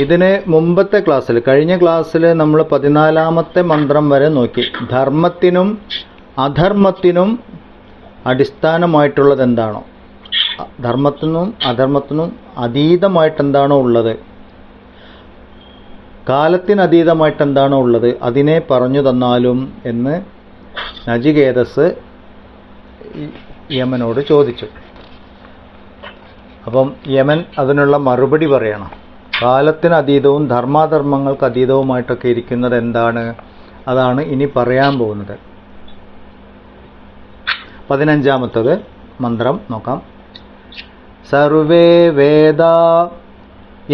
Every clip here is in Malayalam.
ഇതിന് മുമ്പത്തെ ക്ലാസ്സിൽ, കഴിഞ്ഞ ക്ലാസ്സിൽ നമ്മൾ 14ാമത്തെ മന്ത്രം വരെ നോക്കി. ധർമ്മത്തിനും അധർമ്മത്തിനും അടിസ്ഥാനമായിട്ടുള്ളത് എന്താണോ, ധർമ്മത്തിനും അധർമ്മത്തിനും അതീതമായിട്ട് എന്താണോ ഉള്ളത്, കാലത്തിന് അതീതമായിട്ട് എന്താണോ ഉള്ളത്, അതിനെ പറഞ്ഞു തന്നാലും എന്ന് നചികേതസ് യമനോട് ചോദിച്ചു. അപ്പം യമൻ അതിനുള്ള മറുപടി പറയണം. കാലത്തിന് അതീതവും ധർമാധർമ്മങ്ങൾക്ക് അതീതവുമായിട്ടൊക്കെ ഇരിക്കുന്നത് എന്താണ്, അതാണ് ഇനി പറയാൻ പോകുന്നത്. 15ാമത്തത് മന്ത്രം നോക്കാം. സർവേ വേദ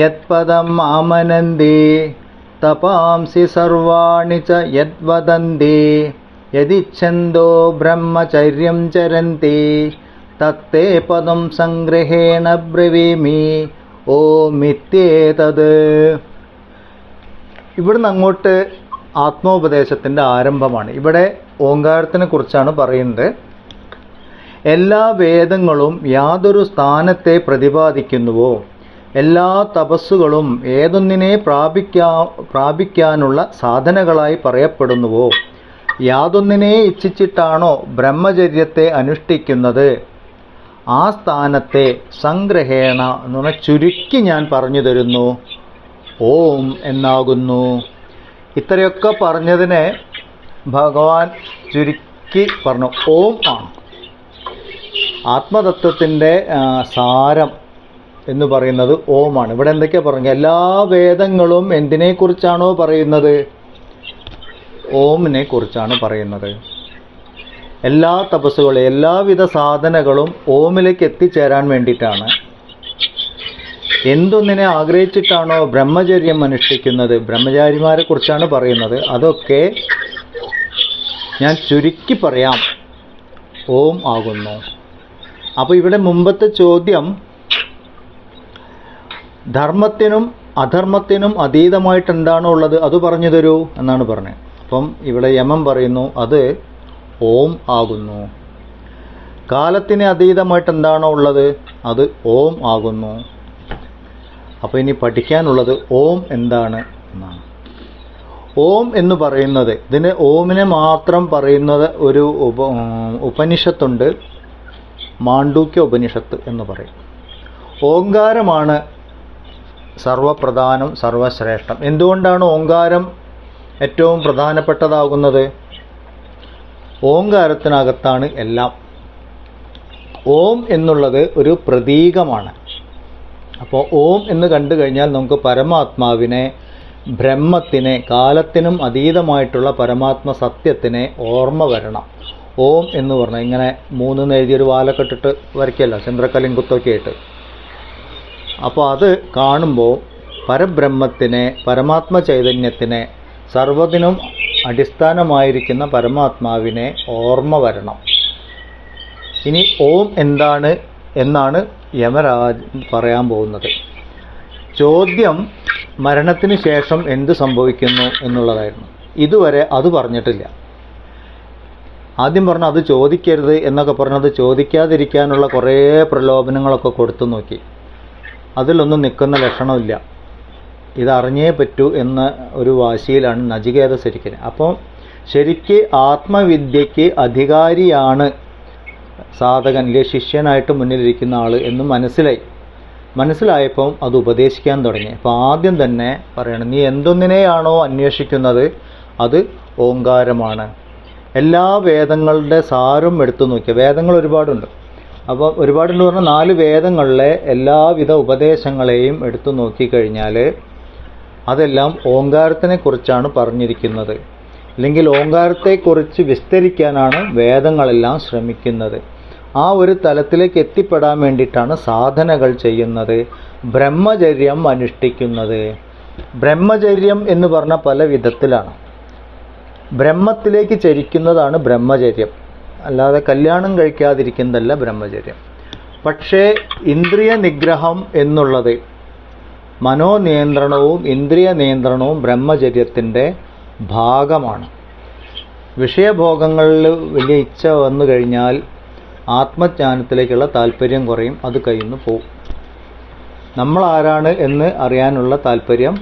യത്പദം ആമനന്തി തപാംസി സർവാണി ച യദ്വദന്തി യദിച്ഛന്തോ ബ്രഹ്മചര്യം ചരന്തി തത്തേ പദം സംഗ്രഹേണ ബ്രവീമി ഓമിത്യേതത്. ഇവിടുന്ന് അങ്ങോട്ട് ആത്മോപദേശത്തിൻ്റെ ആരംഭമാണ്. ഇവിടെ ഓങ്കാരത്തിനെ കുറിച്ചാണ് പറയുന്നത്. എല്ലാ വേദങ്ങളും യാതൊരു സ്ഥാനത്തെ പ്രതിപാദിക്കുന്നുവോ, എല്ലാ തപസ്സുകളും ഏതൊന്നിനെ പ്രാപിക്കാനുള്ള സാധനകളായി പറയപ്പെടുന്നുവോ, യാതൊന്നിനെ ഇച്ഛിച്ചിട്ടാണോ ബ്രഹ്മചര്യത്തെ അനുഷ്ഠിക്കുന്നത്, ആ സ്ഥാനത്തെ സംഗ്രഹേണ എന്ന് പറഞ്ഞാൽ ചുരുക്കി ഞാൻ പറഞ്ഞു തരുന്നു, ഓം എന്നാകുന്നു. ഇത്രയൊക്കെ പറഞ്ഞതിനെ ഭഗവാൻ ചുരുക്കി പറഞ്ഞു. ഓം ആണ് ആത്മതത്വത്തിൻ്റെ സാരം എന്ന് പറയുന്നത് ഓമാണ്. ഇവിടെ എന്തൊക്കെയാണ് പറഞ്ഞത്? എല്ലാ വേദങ്ങളും എന്തിനെക്കുറിച്ചാണോ പറയുന്നത്, ഓമിനെ കുറിച്ചാണ് പറയുന്നത്. എല്ലാ തപസ്സുകളും എല്ലാവിധ സാധനകളും ഓമിലേക്ക് എത്തിച്ചേരാൻ വേണ്ടിയിട്ടാണ്. എന്തൊന്നിനെ ആഗ്രഹിച്ചിട്ടാണോ ബ്രഹ്മചര്യം അനുഷ്ഠിക്കുന്നത്, ബ്രഹ്മചാരിമാരെ കുറിച്ചാണ് പറയുന്നത്. അതൊക്കെ ഞാൻ ചുരുക്കി പറയാം, ഓം ആകുന്നു. അപ്പോൾ ഇവിടെ മുമ്പത്തെ ചോദ്യം ധർമ്മത്തിനും അധർമ്മത്തിനും അതീതമായിട്ട് എന്താണോ ഉള്ളത് അത് പറഞ്ഞു തരൂ എന്നാണ് പറഞ്ഞത്. അപ്പം ഇവിടെ യമൻ പറയുന്നു അത് ഓം ആകുന്നു. കാലത്തിന് അതീതമായിട്ട് എന്താണോ ഉള്ളത് അത് ഓം ആകുന്നു. അപ്പോൾ ഇനി പഠിക്കാനുള്ളത് ഓം എന്താണ് എന്നാണ്. ഓം എന്ന് പറയുന്നത്, ഇതിന് ഓമിനെ മാത്രം പറയുന്നത് ഒരു ഉപനിഷത്തുണ്ട്, മാണ്ഡൂക്യ ഉപനിഷത്ത് എന്ന് പറയും. ഓങ്കാരമാണ് സർവപ്രധാനം, സർവശ്രേഷ്ഠം. എന്തുകൊണ്ടാണ് ഓങ്കാരം ഏറ്റവും പ്രധാനപ്പെട്ടതാകുന്നത്? ഓങ്കാരത്തിനകത്താണ് എല്ലാം. ഓം എന്നുള്ളത് ഒരു പ്രതീകമാണ്. അപ്പോൾ ഓം എന്ന് കണ്ടു കഴിഞ്ഞാൽ നമുക്ക് പരമാത്മാവിനെ, ബ്രഹ്മത്തിനെ, കാലത്തിനും അതീതമായിട്ടുള്ള പരമാത്മ സത്യത്തിനെ ഓർമ്മ വരണം. ഓം എന്ന് പറഞ്ഞാൽ ഇങ്ങനെ 3 എഴുതിയൊരു വാലക്കെട്ടിട്ട് വരയ്ക്കല്ല, ചന്ദ്രക്കലിംകുത്തൊക്കെ ആയിട്ട്. അപ്പോൾ അത് കാണുമ്പോൾ പരബ്രഹ്മത്തിനെ, പരമാത്മ ചൈതന്യത്തിനെ, സർവ്വതിനും അടിസ്ഥാനമായിരിക്കുന്ന പരമാത്മാവിനെ ഓർമ്മ വരണം. ഇനി ഓം എന്താണ് എന്നാണ് യമരാജ് പറയാൻ പോകുന്നത്. ചോദ്യം മരണത്തിന് ശേഷം എന്ത് സംഭവിക്കുന്നു എന്നുള്ളതായിരുന്നു. ഇതുവരെ അത് പറഞ്ഞിട്ടില്ല. ആദ്യം പറഞ്ഞ അത് ചോദിക്കരുത് എന്നൊക്കെ പറഞ്ഞത് ചോദിക്കാതിരിക്കാനുള്ള കുറേ പ്രലോഭനങ്ങളൊക്കെ കൊടുത്തു നോക്കി. അതിലൊന്നും നിൽക്കുന്ന ലക്ഷണമില്ല. ഇതറിഞ്ഞേ പറ്റൂ എന്ന ഒരു വാശിയിലാണ് നചികേതസ് ഇരിക്കുന്നത്. അപ്പോൾ ശരിക്ക് ആത്മവിദ്യയ്ക്ക് അധികാരിയാണ് സാധകൻ, ഇല്ലേ ശിഷ്യനായിട്ട് മുന്നിലിരിക്കുന്ന ആൾ എന്ന് മനസ്സിലായപ്പോൾ അത് ഉപദേശിക്കാൻ തുടങ്ങി. അപ്പോൾ ആദ്യം തന്നെ പറയണം, നീ എന്തൊന്നിനെയാണോ അന്വേഷിക്കുന്നത് അത് ഓങ്കാരമാണ്. എല്ലാ വേദങ്ങളുടെ സാരം എടുത്തു നോക്കിയ, വേദങ്ങൾ ഒരുപാടുണ്ട്. അപ്പോൾ ഒരുപാടെന്ന് പറഞ്ഞാൽ 4 വേദങ്ങളിലെ എല്ലാവിധ ഉപദേശങ്ങളെയും എടുത്തു നോക്കിക്കഴിഞ്ഞാൽ അതെല്ലാം ഓങ്കാരത്തിനെ കുറിച്ചാണ് പറഞ്ഞിരിക്കുന്നത്. അല്ലെങ്കിൽ ഓങ്കാരത്തെക്കുറിച്ച് വിസ്തരിക്കാനാണ് വേദങ്ങളെല്ലാം ശ്രമിക്കുന്നത്. ആ ഒരു തലത്തിലേക്ക് എത്തിപ്പെടാൻ വേണ്ടിയിട്ടാണ് സാധനകൾ ചെയ്യുന്നത്, ബ്രഹ്മചര്യം അനുഷ്ഠിക്കുന്നത്. ബ്രഹ്മചര്യം എന്ന് പറഞ്ഞാൽ പല വിധത്തിലാണ്. ബ്രഹ്മത്തിലേക്ക് ചരിക്കുന്നതാണ് ബ്രഹ്മചര്യം, അല്ലാതെ കല്യാണം കഴിക്കാതിരിക്കുന്നതല്ല ബ്രഹ്മചര്യം. പക്ഷേ ഇന്ദ്രിയ നിഗ്രഹം എന്നുള്ളത്, മനോനിയന്ത്രണവും ഇന്ദ്രിയ നിയന്ത്രണവും ബ്രഹ്മചര്യത്തിൻ്റെ ഭാഗമാണ്. വിഷയഭോഗങ്ങളിൽ വലിയ ഇച്ഛ വന്നു കഴിഞ്ഞാൽ ആത്മജ്ഞാനത്തിലേക്കുള്ള താല്പര്യം കുറയും, അത് കയ്യിൽ നിന്ന് പോവും. നമ്മൾ ആരാണ് എന്ന് അറിയാനുള്ള താല്പര്യം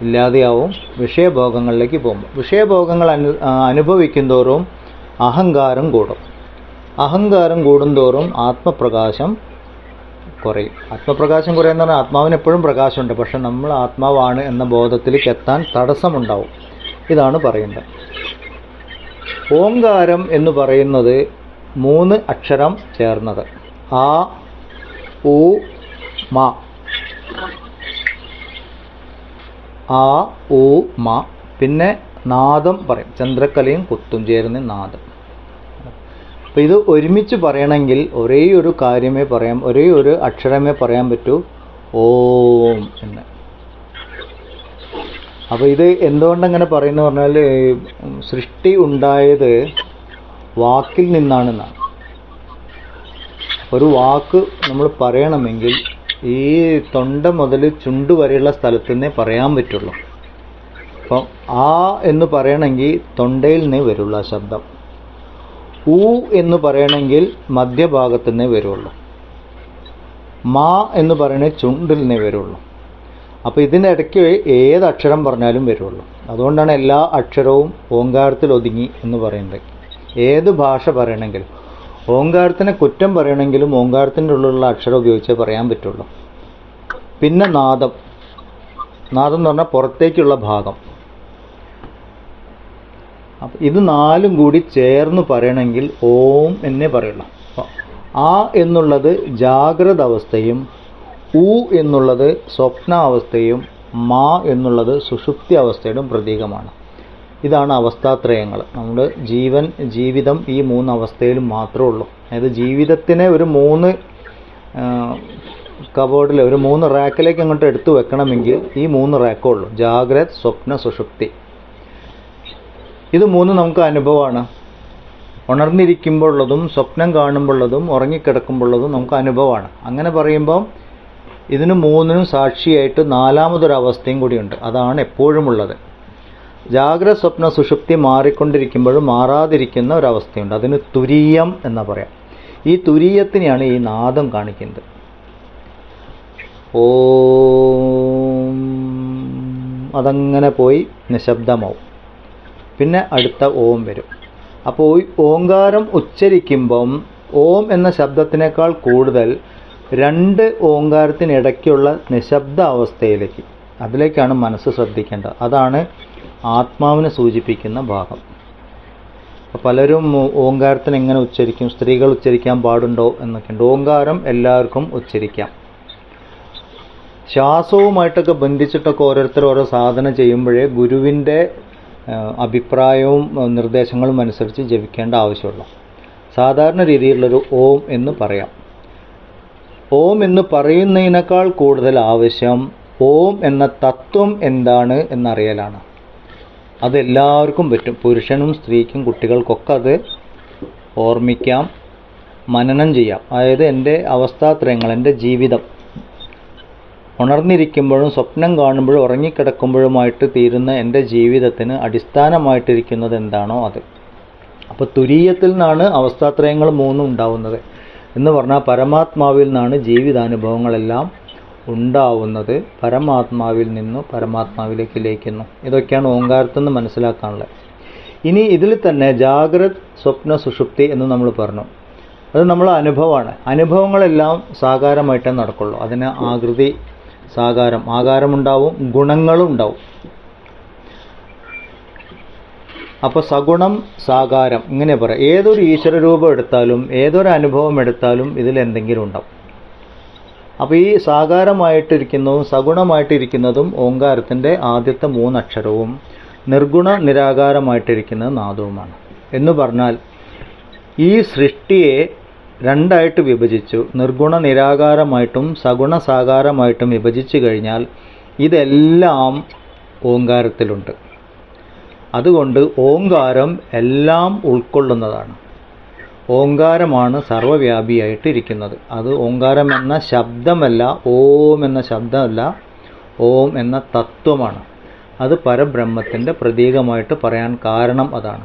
ഇല്ലാതെയാവും വിഷയഭോഗങ്ങളിലേക്ക് പോകുമ്പോൾ. വിഷയഭോഗങ്ങൾ അനുഭവിക്കുന്തോറും അഹങ്കാരം കൂടും. അഹങ്കാരം കൂടുന്തോറും ആത്മപ്രകാശം കുറയും. ആത്മപ്രകാശം കുറയുന്ന പറഞ്ഞാൽ ആത്മാവിന് എപ്പോഴും പ്രകാശമുണ്ട്, പക്ഷെ നമ്മൾ ആത്മാവാണ് എന്ന ബോധത്തിലേക്ക് എത്താൻ തടസ്സമുണ്ടാവും. ഇതാണ് പറയേണ്ടത്. ഓംകാരം എന്ന് പറയുന്നത് 3 അക്ഷരം ചേർന്നത്. ആ, ഉ, മ. ആ, ഉ, മ. പിന്നെ നാദം പറയും. ചന്ദ്രക്കലയും കുത്തും ചേർന്ന് നാദം. അപ്പോൾ ഇത് ഒരുമിച്ച് പറയണമെങ്കിൽ ഒരേ ഒരു കാര്യമേ പറയാം, ഒരേ ഒരു അക്ഷരമേ പറയാൻ പറ്റൂ, ഓം എന്ന്. അപ്പോൾ ഇത് എന്തുകൊണ്ടങ്ങനെ പറയുന്നു പറഞ്ഞാൽ സൃഷ്ടി ഉണ്ടായത് വാക്കിൽ നിന്നാണെന്നാണ്. ഒരു വാക്ക് നമ്മൾ പറയണമെങ്കിൽ ഈ തൊണ്ട മുതൽ ചുണ്ട് വരെയുള്ള സ്ഥലത്തു നിന്നേ പറയാൻ പറ്റുള്ളൂ. അപ്പം ആ എന്ന് പറയണമെങ്കിൽ തൊണ്ടയിൽ നിന്നേ വരുള്ളൂ ആ ശബ്ദം. ഊ എന്ന് പറയണമെങ്കിൽ മധ്യഭാഗത്തു നിന്നേ വരുള്ളൂ. മാ എന്ന് പറയണമെങ്കിൽ ചുണ്ടിൽ നിന്നേ വരുള്ളൂ. അപ്പോൾ ഇതിനിടയ്ക്ക് ഏത് അക്ഷരം പറഞ്ഞാലും വരുള്ളൂ. അതുകൊണ്ടാണ് എല്ലാ അക്ഷരവും ഓങ്കാരത്തിൽ ഒതുങ്ങി എന്ന് പറയുന്നത്. ഏത് ഭാഷ പറയണമെങ്കിലും ഓങ്കാരത്തിനെ കുറ്റം പറയണമെങ്കിലും ഓങ്കാരത്തിൻ്റെ ഉള്ളിലുള്ള അക്ഷരം ഉപയോഗിച്ചേ പറയാൻ പറ്റുള്ളൂ. പിന്നെ നാദം. നാദം എന്ന് പറഞ്ഞാൽ പുറത്തേക്കുള്ള ഭാഗം. അപ്പം ഇത് 4ഉം കൂടി ചേർന്ന് പറയണമെങ്കിൽ ഓം എന്നേ പറയുള്ളൂ. ആ എന്നുള്ളത് ജാഗ്രത അവസ്ഥയും, ഉ എന്നുള്ളത് സ്വപ്നാവസ്ഥയും, മാ എന്നുള്ളത് സുഷുപ്തി അവസ്ഥയുടെ പ്രതീകമാണ്. ഇതാണ് അവസ്ഥാത്രയങ്ങൾ. നമ്മുടെ ജീവിതം ഈ 3 അവസ്ഥയിലും മാത്രമേ ഉള്ളൂ. അതായത് ജീവിതത്തിനെ ഒരു 3 കബോർഡിൽ ഒരു 3 റാക്കിലേക്ക് അങ്ങോട്ട് എടുത്തു വെക്കണമെങ്കിൽ ഈ 3 റാക്കേ ഉള്ളൂ. ജാഗ്രത്, സ്വപ്ന, സുഷുപ്തി. ഇത് 3 നമുക്ക് അനുഭവമാണ്. ഉണർന്നിരിക്കുമ്പോഴുള്ളതും സ്വപ്നം കാണുമ്പോഴുള്ളതും ഉറങ്ങിക്കിടക്കുമ്പോഴുള്ളതും നമുക്ക് അനുഭവമാണ്. അങ്ങനെ പറയുമ്പം ഇതിന് 3നും സാക്ഷിയായിട്ട് 4മതൊരവസ്ഥയും കൂടിയുണ്ട്. അതാണ് എപ്പോഴും ഉള്ളത്. ജാഗ്രത, സ്വപ്ന, സുഷുപ്തി മാറിക്കൊണ്ടിരിക്കുമ്പോഴും മാറാതിരിക്കുന്ന ഒരവസ്ഥയുണ്ട്. അതിന് തുരീയം എന്ന് പറയാം. ഈ തുരീയത്തിനെയാണ് ഈ നാദം കാണിക്കുന്നത്. ഓം അതങ്ങനെ പോയി നിശബ്ദമാവും. പിന്നെ അടുത്ത ഓം വരും. അപ്പോൾ ഓങ്കാരം ഉച്ചരിക്കുമ്പം ഓം എന്ന ശബ്ദത്തിനേക്കാൾ കൂടുതൽ 2 ഓങ്കാരത്തിനിടയ്ക്കുള്ള നിശബ്ദ അവസ്ഥയിലേക്ക്, അതിലേക്കാണ് മനസ്സ് ശ്രദ്ധിക്കേണ്ടത്. അതാണ് ആത്മാവിനെ സൂചിപ്പിക്കുന്ന ഭാഗം. അപ്പോൾ പലരും ഓങ്കാരത്തിന് എങ്ങനെ ഉച്ചരിക്കും, സ്ത്രീകൾ ഉച്ചരിക്കാൻ പാടുണ്ടോ എന്നൊക്കെയുണ്ട്. ഓങ്കാരം എല്ലാവർക്കും ഉച്ചരിക്കാം. ശ്വാസവുമായിട്ടൊക്കെ ബന്ധിച്ചിട്ടൊക്കെ ഓരോരുത്തർ ഓരോ സാധന ചെയ്യുമ്പോഴേ ഗുരുവിൻ്റെ അഭിപ്രായവും നിർദ്ദേശങ്ങളും അനുസരിച്ച് ജപിക്കേണ്ട ആവശ്യമുള്ളൂ. സാധാരണ രീതിയിലുള്ളൊരു ഓം എന്ന് പറയാം. ഓം എന്ന് പറയുന്നതിനേക്കാൾ കൂടുതൽ ആവശ്യം ഓം എന്ന തത്വം എന്താണ് എന്നറിയലാണ്. അതെല്ലാവർക്കും പറ്റും. പുരുഷനും സ്ത്രീക്കും കുട്ടികൾക്കൊക്കെ അത് ഓർമ്മിക്കാം, മനനം ചെയ്യാം. അതായത് എൻ്റെ അവസ്ഥാത്രയങ്ങൾ, എൻ്റെ ജീവിതം, ഉണർന്നിരിക്കുമ്പോഴും സ്വപ്നം കാണുമ്പോഴും ഉറങ്ങിക്കിടക്കുമ്പോഴുമായിട്ട് തീരുന്ന എൻ്റെ ജീവിതത്തിന് അടിസ്ഥാനമായിട്ടിരിക്കുന്നത് എന്താണോ അത്. അപ്പോൾ തുരീയത്തിൽ നിന്നാണ് അവസ്ഥാത്രയങ്ങൾ 3 ഉണ്ടാവുന്നത് എന്ന് പറഞ്ഞാൽ പരമാത്മാവിൽ നിന്നാണ് ജീവിതാനുഭവങ്ങളെല്ലാം ഉണ്ടാവുന്നത്. പരമാത്മാവിൽ നിന്ന് പരമാത്മാവിലേക്ക് ലയിക്കുന്നു. ഇതൊക്കെയാണ് ഓങ്കാരത്തിൽ നിന്ന് മനസ്സിലാക്കാനുള്ളത്. ഇനി ഇതിൽ തന്നെ ജാഗ്രത്, സ്വപ്ന, സുഷുപ്തി എന്ന് നമ്മൾ പറഞ്ഞു. അത് നമ്മളെ അനുഭവമാണ്. അനുഭവങ്ങളെല്ലാം സാകാരമായിട്ടേ നടക്കുള്ളൂ. അതിന് ആകൃതി, സാകാരം, ആകാരമുണ്ടാവും, ഗുണങ്ങളും ഉണ്ടാവും. അപ്പോൾ സഗുണം, സാകാരം ഇങ്ങനെ പറയാം. ഏതൊരു ഈശ്വരരൂപം എടുത്താലും ഏതൊരു അനുഭവം എടുത്താലും ഇതിൽ എന്തെങ്കിലും ഉണ്ടാവും. അപ്പോൾ ഈ സാകാരമായിട്ടിരിക്കുന്നതും സഗുണമായിട്ടിരിക്കുന്നതും ഓങ്കാരത്തിൻ്റെ ആദ്യത്തെ 3 അക്ഷരവും നിർഗുണ നിരാകാരമായിട്ടിരിക്കുന്നത് നാദവുമാണ്. എന്ന് പറഞ്ഞാൽ ഈ സൃഷ്ടിയെ 2ആയിട്ട് വിഭജിച്ചു. നിർഗുണ നിരാകാരമായിട്ടും സഗുണ സാകാരമായിട്ടും വിഭജിച്ചു കഴിഞ്ഞാൽ ഇതെല്ലാം ഓങ്കാരത്തിലുണ്ട്. അതുകൊണ്ട് ഓങ്കാരം എല്ലാം ഉൾക്കൊള്ളുന്നതാണ്. ഓങ്കാരമാണ് സർവ്വവ്യാപിയായിട്ടിരിക്കുന്നത്. അത് ഓങ്കാരം എന്ന ശബ്ദമല്ല, ഓം എന്ന ശബ്ദമല്ല, ഓം എന്ന തത്വമാണ്. അത് പരബ്രഹ്മത്തിൻ്റെ പ്രതീകമായിട്ട് പറയാൻ കാരണം അതാണ്.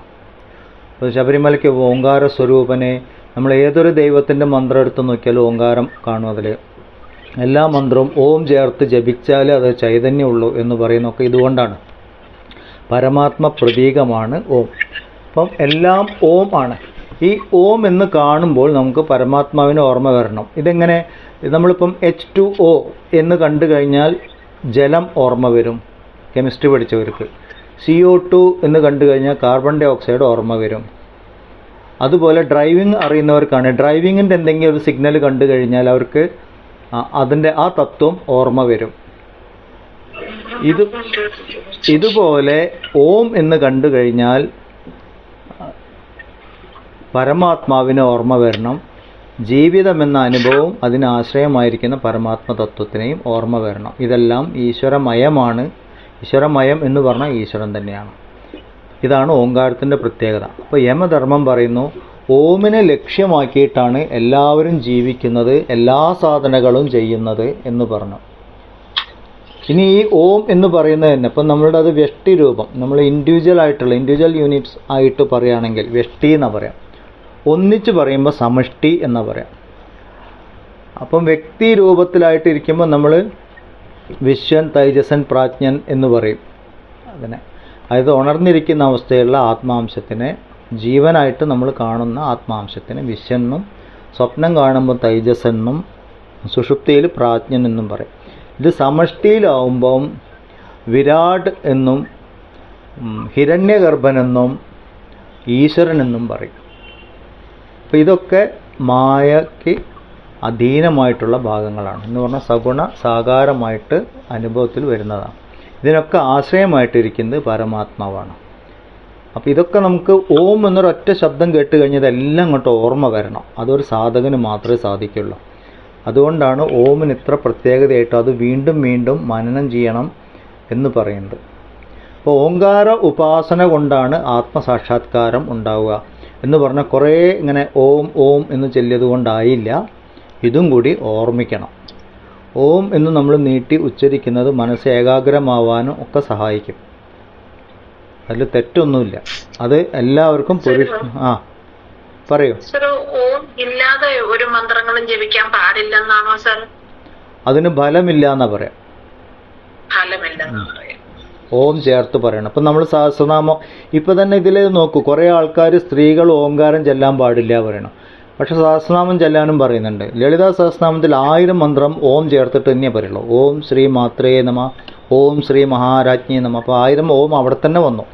ഇപ്പോൾ ശബരിമലയ്ക്ക് ഓങ്കാര സ്വരൂപനെ നമ്മൾ ഏതൊരു ദൈവത്തിൻ്റെ മന്ത്രം എടുത്ത് നോക്കിയാലും ഓങ്കാരം കാണും. അതിൽ എല്ലാ മന്ത്രവും ഓം ചേർത്ത് ജപിച്ചാലേ അത് ചൈതന്യമുള്ളൂ എന്ന് പറയുന്നതൊക്കെ ഇതുകൊണ്ടാണ്. പരമാത്മ പ്രതീകമാണ് ഓം. അപ്പം എല്ലാം ഓം ആണ്. ഈ ഓം എന്ന് കാണുമ്പോൾ നമുക്ക് പരമാത്മാവിനെ ഓർമ്മ വരണം. ഇതെങ്ങനെ? നമ്മളിപ്പം H2O എന്ന് കണ്ടു കഴിഞ്ഞാൽ ജലം ഓർമ്മ വരും കെമിസ്ട്രി പഠിച്ചവർക്ക്. CO2 എന്ന് കണ്ടു കഴിഞ്ഞാൽ കാർബൺ ഡൈ ഓക്സൈഡ് ഓർമ്മ വരും. അതുപോലെ ഡ്രൈവിംഗ് അറിയുന്നവർക്കാണ് ഡ്രൈവിങ്ങിൻ്റെ എന്തെങ്കിലും ഒരു സിഗ്നൽ കണ്ടു കഴിഞ്ഞാൽ അവർക്ക് അതിൻ്റെ ആ തത്വം ഓർമ്മ വരും. ഇതുപോലെ ഓം എന്ന് കണ്ടു കഴിഞ്ഞാൽ പരമാത്മാവിനെ ഓർമ്മ വരണം. ജീവിതം എന്ന അനുഭവം അതിന് ആശ്രയമായിരിക്കുന്ന പരമാത്മ തത്വത്തിനെയും ഓർമ്മ വരണം. ഇതെല്ലാം ഈശ്വരമയമാണ്. ഈശ്വരമയം എന്ന് പറഞ്ഞാൽ ഈശ്വരൻ തന്നെയാണ്. ഇതാണ് ഓംകാരത്തിൻ്റെ പ്രത്യേകത. അപ്പോൾ യമധർമ്മം പറയുന്നു, ഓമിനെ ലക്ഷ്യമാക്കിയിട്ടാണ് എല്ലാവരും ജീവിക്കുന്നത്, എല്ലാ സാധനങ്ങളും ചെയ്യുന്നത് എന്ന് പറഞ്ഞു. ഇനി ഈ ഓം എന്ന് പറയുന്നത് തന്നെ ഇപ്പം നമ്മളുടെ അത് വ്യഷ്ടി രൂപം, നമ്മൾ ഇൻഡിവിജ്വൽ യൂണിറ്റ്സ് ആയിട്ട് പറയുകയാണെങ്കിൽ വ്യഷ്ടി എന്നാ പറയാം. ഒന്നിച്ച് പറയുമ്പോൾ സമഷ്ടി എന്നാ പറയാം. അപ്പം വ്യക്തി രൂപത്തിലായിട്ടിരിക്കുമ്പോൾ നമ്മൾ വിശ്വൻ, തൈജസൻ, പ്രാജ്ഞൻ എന്ന് പറയും അതിനെ. അതായത് ഉണർന്നിരിക്കുന്ന അവസ്ഥയുള്ള ആത്മാംശത്തിനെ, ജീവനായിട്ട് നമ്മൾ കാണുന്ന ആത്മാംശത്തിന് വിശ്വെന്നും, സ്വപ്നം കാണുമ്പോൾ തൈജസെന്നും, സുഷുപ്തിയിൽ പ്രാജ്ഞൻ എന്നും പറയും. ഇത് സമഷ്ടിയിലാവുമ്പം വിരാട് എന്നും ഹിരണ്യഗർഭനെന്നും ഈശ്വരനെന്നും പറയും. അപ്പോൾ ഇതൊക്കെ മായയ്ക്ക് അധീനമായിട്ടുള്ള ഭാഗങ്ങളാണ് എന്ന് പറഞ്ഞാൽ സഗുണ സാകാരമായിട്ട് അനുഭവത്തിൽ വരുന്നതാണ്. ഇതിനൊക്കെ ആശ്രയമായിട്ടിരിക്കുന്നത് പരമാത്മാവാണ്. അപ്പോൾ ഇതൊക്കെ നമുക്ക് ഓം എന്നൊരൊറ്റ ശബ്ദം കേട്ട് കഴിഞ്ഞാൽ ഇതെല്ലാം അങ്ങോട്ട് ഓർമ്മ വരണം. അതൊരു സാധകന് മാത്രമേ സാധിക്കുള്ളൂ. അതുകൊണ്ടാണ് ഓമിന് ഇത്ര പ്രത്യേകതയായിട്ട് അത് വീണ്ടും വീണ്ടും മനനം ചെയ്യണം എന്ന് പറയുന്നത്. അപ്പോൾ ഓംകാര ഉപാസന കൊണ്ടാണ് ആത്മസാക്ഷാത്കാരം ഉണ്ടാവുക എന്ന് പറഞ്ഞാൽ കുറേ ഇങ്ങനെ ഓം ഓം എന്ന് ചൊല്ലിയത് കൊണ്ടായില്ല. ഇതും കൂടി ഓർമ്മിക്കണം. ഓം എന്ന് നമ്മൾ നീട്ടി ഉച്ചരിക്കുന്നത് മനസ്സ് ഏകാഗ്രമാവാനും ഒക്കെ സഹായിക്കും. അതിൽ തെറ്റൊന്നുമില്ല. അത് എല്ലാവർക്കും പറയൂ. ഓം ഇല്ലാതെ ഒരു മന്ത്രങ്ങളും ജപിക്കാൻ പാടില്ലെന്നാണോ സർ? അതിന് ഫലമില്ല എന്നാ പറയാം. ഓം ചേർത്ത് പറയണം. അപ്പം നമ്മൾ സഹസ്രനാമം ഇപ്പം തന്നെ ഇതിൽ നോക്കൂ, കുറേ ആൾക്കാർ സ്ത്രീകൾ ഓംകാരം ചെല്ലാൻ പാടില്ല പറയണം. പക്ഷെ സഹസ്രനാമം ചെല്ലാനും പറയുന്നുണ്ട്. ലളിതാ സഹസ്രനാമത്തിൽ 1000 മന്ത്രം ഓം ചേർത്തിട്ട് തന്നെ പറയുള്ളൂ. ഓം ശ്രീ മാത്രേ നമ, ഓം ശ്രീ മഹാരാജ്ഞി നമ. അപ്പോൾ 1000 ഓം അവിടെ തന്നെ വന്നു.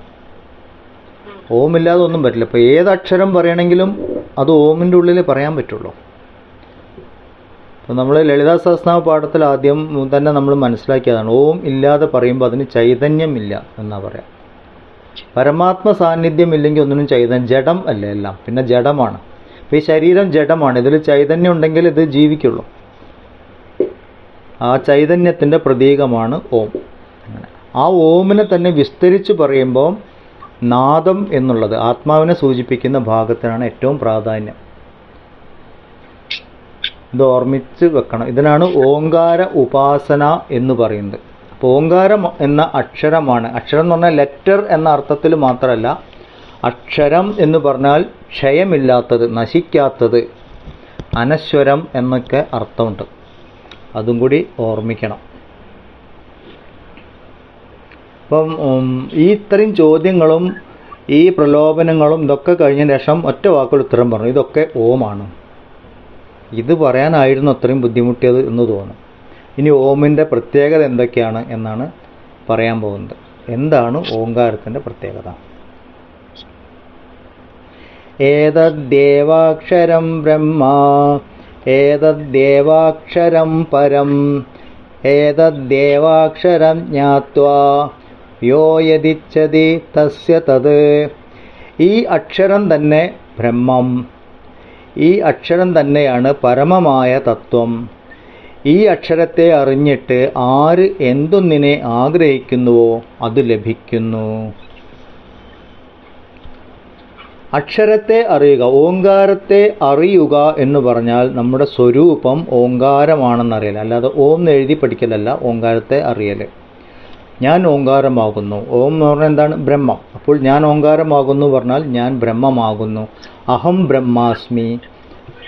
ഓം ഇല്ലാതെ ഒന്നും പറ്റില്ല. ഇപ്പോൾ ഏതക്ഷരം പറയണമെങ്കിലും അത് ഓമിൻ്റെ ഉള്ളിൽ പറയാൻ പറ്റുള്ളൂ. അപ്പോൾ നമ്മൾ ലളിതാ സഹസ്രനാമ പാഠത്തിൽ ആദ്യം തന്നെ നമ്മൾ മനസ്സിലാക്കിയതാണ്, ഓം ഇല്ലാതെ പറയുമ്പോൾ അതിന് ചൈതന്യം ഇല്ല എന്നാ പറയാം. പരമാത്മ സാന്നിധ്യം ഇല്ലെങ്കിൽ ഒന്നിനും ചൈതന്യം, ജഡം അല്ലേ എല്ലാം, പിന്നെ ജഡമാണ്. അപ്പോൾ ഈ ശരീരം ജഡമാണ്, ഇതിൽ ചൈതന്യം ഉണ്ടെങ്കിൽ ഇത് ജീവിക്കുള്ളൂ. ആ ചൈതന്യത്തിൻ്റെ പ്രതീകമാണ് ഓം. അങ്ങനെ ആ ഓമിനെ തന്നെ വിസ്തരിച്ച് പറയുമ്പോൾ നാദം എന്നുള്ളത് ആത്മാവിനെ സൂചിപ്പിക്കുന്ന ഭാഗത്തിനാണ് ഏറ്റവും പ്രാധാന്യം. ഇത് ഓർമ്മിച്ച് വെക്കണം. ഇതിനാണ് ഓങ്കാര ഉപാസന എന്ന് പറയുന്നത്. അപ്പോൾ ഓങ്കാരം എന്ന അക്ഷരമാണ്. അക്ഷരം എന്ന് പറഞ്ഞാൽ ലെറ്റർ എന്ന അർത്ഥത്തിൽ മാത്രമല്ല, അക്ഷരം എന്ന് പറഞ്ഞാൽ ക്ഷയമില്ലാത്തത്, നശിക്കാത്തത്, അനശ്വരം എന്നൊക്കെ അർത്ഥമുണ്ട്. അതും കൂടി ഓർമ്മിക്കണം. അപ്പം ഈ ഇത്രയും ചോദ്യങ്ങളും ഈ പ്രലോഭനങ്ങളും ഇതൊക്കെ കഴിഞ്ഞ ശേഷം ഒറ്റ വാക്കുകൾ ഉത്തരം പറഞ്ഞു, ഇതൊക്കെ ഓമാണ്. ഇത് പറയാനായിരുന്നു അത്രയും ബുദ്ധിമുട്ടിയത് എന്ന് തോന്നും. ഇനി ഓമിൻ്റെ പ്രത്യേകത എന്തൊക്കെയാണ് എന്നാണ് പറയാൻ പോകുന്നത്. എന്താണ് ഓങ്കാരത്തിൻ്റെ പ്രത്യേകത? ഏതദ്ദേവാക്ഷരം ബ്രഹ്മ, ഏതദ്ദേവാക്ഷരം പരം, ഏതദ്ദേവാക്ഷരം ജ്ഞാത്വാ യോ യദിച്ഛതി തസ്യ തത്. ഈ അക്ഷരം തന്നെ ബ്രഹ്മം, ഈ അക്ഷരം തന്നെയാണ് പരമമായ തത്വം. ഈ അക്ഷരത്തെ അറിഞ്ഞിട്ട് ആര് എന്തൊന്നിനെ ആഗ്രഹിക്കുന്നുവോ അത് ലഭിക്കുന്നു. അക്ഷരത്തെ അറിയുക, ഓങ്കാരത്തെ അറിയുക എന്ന് പറഞ്ഞാൽ നമ്മുടെ സ്വരൂപം ഓങ്കാരമാണെന്നറിയൽ, അല്ലാതെ ഓം എന്ന് എഴുതി പഠിക്കലല്ല ഓങ്കാരത്തെ അറിയൽ. ഞാൻ ഓങ്കാരമാകുന്നു. ഓം എന്ന് പറഞ്ഞാൽ എന്താണ്? ബ്രഹ്മം. അപ്പോൾ ഞാൻ ഓങ്കാരമാകുന്നു പറഞ്ഞാൽ ഞാൻ ബ്രഹ്മമാകുന്നു. അഹം ബ്രഹ്മാസ്മി.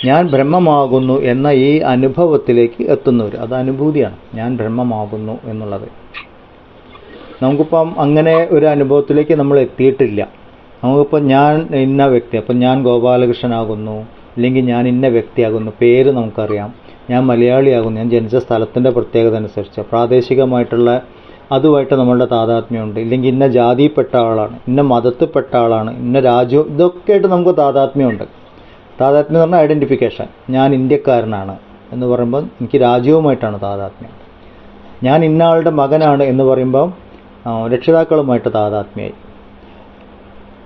ഞാൻ ബ്രഹ്മമാകുന്നു എന്ന ഈ അനുഭവത്തിലേക്ക് എത്തുന്നവർ. അത് അനുഭൂതിയാണ്, ഞാൻ ബ്രഹ്മമാകുന്നു എന്നുള്ളത്. നമുക്കിപ്പം അങ്ങനെ ഒരു അനുഭവത്തിലേക്ക് നമ്മൾ എത്തിയിട്ടില്ല. നമുക്കിപ്പോൾ ഞാൻ ഇന്ന വ്യക്തി, അപ്പം ഞാൻ ഗോപാലകൃഷ്ണനാകുന്നു, അല്ലെങ്കിൽ ഞാൻ ഇന്ന വ്യക്തിയാകുന്നു, പേര് നമുക്കറിയാം, ഞാൻ മലയാളിയാകുന്നു, ഞാൻ ജനിച്ച സ്ഥലത്തിൻ്റെ പ്രത്യേകത അനുസരിച്ച് പ്രാദേശികമായിട്ടുള്ള അതുമായിട്ട് നമ്മളുടെ താതാത്മ്യമുണ്ട്. ഇല്ലെങ്കിൽ ഇന്ന ജാതിയിൽപ്പെട്ട ആളാണ്, ഇന്ന മതത്തിൽപ്പെട്ട ആളാണ്, ഇന്ന രാജ്യവും, ഇതൊക്കെ ആയിട്ട് നമുക്ക് താതാത്മ്യമുണ്ട്. താതാത്മ്യം എന്ന് പറഞ്ഞാൽ ഐഡൻറ്റിഫിക്കേഷൻ. ഞാൻ ഇന്ത്യക്കാരനാണ് എന്ന് പറയുമ്പോൾ എനിക്ക് രാജ്യവുമായിട്ടാണ് താതാത്മ്യം. ഞാൻ ഇന്ന ആളുടെ മകനാണ് എന്ന് പറയുമ്പോൾ രക്ഷിതാക്കളുമായിട്ട് താതാത്മ്യമായി.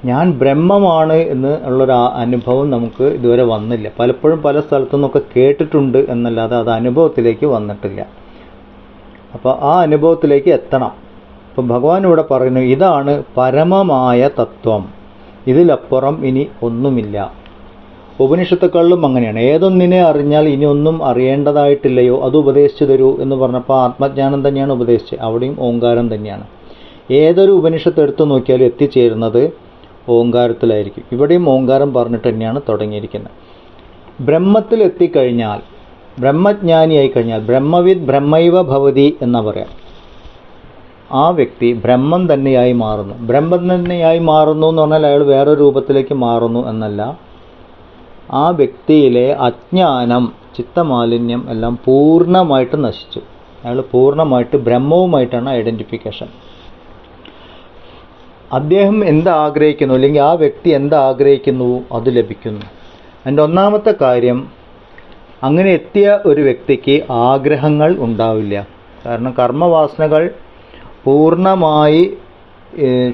ഞാൻ ബ്രഹ്മമാണ് എന്ന് ഉള്ളൊരു അനുഭവം നമുക്ക് ഇതുവരെ വന്നില്ല. പലപ്പോഴും പല സ്ഥലത്തു നിന്നൊക്കെ കേട്ടിട്ടുണ്ട് എന്നല്ലാതെ അത് അനുഭവത്തിലേക്ക് വന്നിട്ടില്ല. അപ്പോൾ ആ അനുഭവത്തിലേക്ക് എത്തണം. അപ്പം ഭഗവാൻ ഇവിടെ പറയുന്നു, ഇതാണ് പരമമായ തത്വം, ഇതിലപ്പുറം ഇനി ഒന്നുമില്ല. ഉപനിഷത്തുക്കളിലും അങ്ങനെയാണ്. ഏതൊന്നിനെ അറിഞ്ഞാൽ ഇനി ഒന്നും അറിയേണ്ടതായിട്ടില്ലയോ അത് ഉപദേശിച്ചു തരൂ എന്ന് പറഞ്ഞപ്പോൾ ആത്മജ്ഞാനം തന്നെയാണ് ഉപദേശിച്ചത്. അവിടെയും ഓങ്കാരം തന്നെയാണ്. ഏതൊരു ഉപനിഷത്ത് എടുത്തു നോക്കിയാലും എത്തിച്ചേരുന്നത് ഓങ്കാരത്തിലായിരിക്കും. ഇവിടെയും ഓങ്കാരം പറഞ്ഞിട്ട് തന്നെയാണ് തുടങ്ങിയിരിക്കുന്നത്. ബ്രഹ്മത്തിൽ എത്തിക്കഴിഞ്ഞാൽ, ബ്രഹ്മജ്ഞാനിയായി കഴിഞ്ഞാൽ, ബ്രഹ്മവിദ് ബ്രഹ്മൈവ ഭവതി എന്നാ പറയാം. ആ വ്യക്തി ബ്രഹ്മം തന്നെയായി മാറുന്നു. ബ്രഹ്മം തന്നെയായി മാറുന്നു എന്ന് പറഞ്ഞാൽ അയാൾ വേറെ രൂപത്തിലേക്ക് മാറുന്നു എന്നല്ല. ആ വ്യക്തിയിലെ അജ്ഞാനം, ചിത്തമാലിന്യം എല്ലാം പൂർണ്ണമായിട്ട് നശിച്ചു. അയാൾ പൂർണ്ണമായിട്ട് ബ്രഹ്മവുമായിട്ടാണ് ഐഡൻറ്റിഫിക്കേഷൻ. അദ്ദേഹം എന്താഗ്രഹിക്കുന്നു, അല്ലെങ്കിൽ ആ വ്യക്തി എന്താഗ്രഹിക്കുന്നു അത് ലഭിക്കുന്നു. അതിൻ്റെ ഒന്നാമത്തെ കാര്യം, അങ്ങനെ എത്തിയ ഒരു വ്യക്തിക്ക് ആഗ്രഹങ്ങൾ ഉണ്ടാവില്ല. കാരണം കർമ്മവാസനകൾ പൂർണ്ണമായി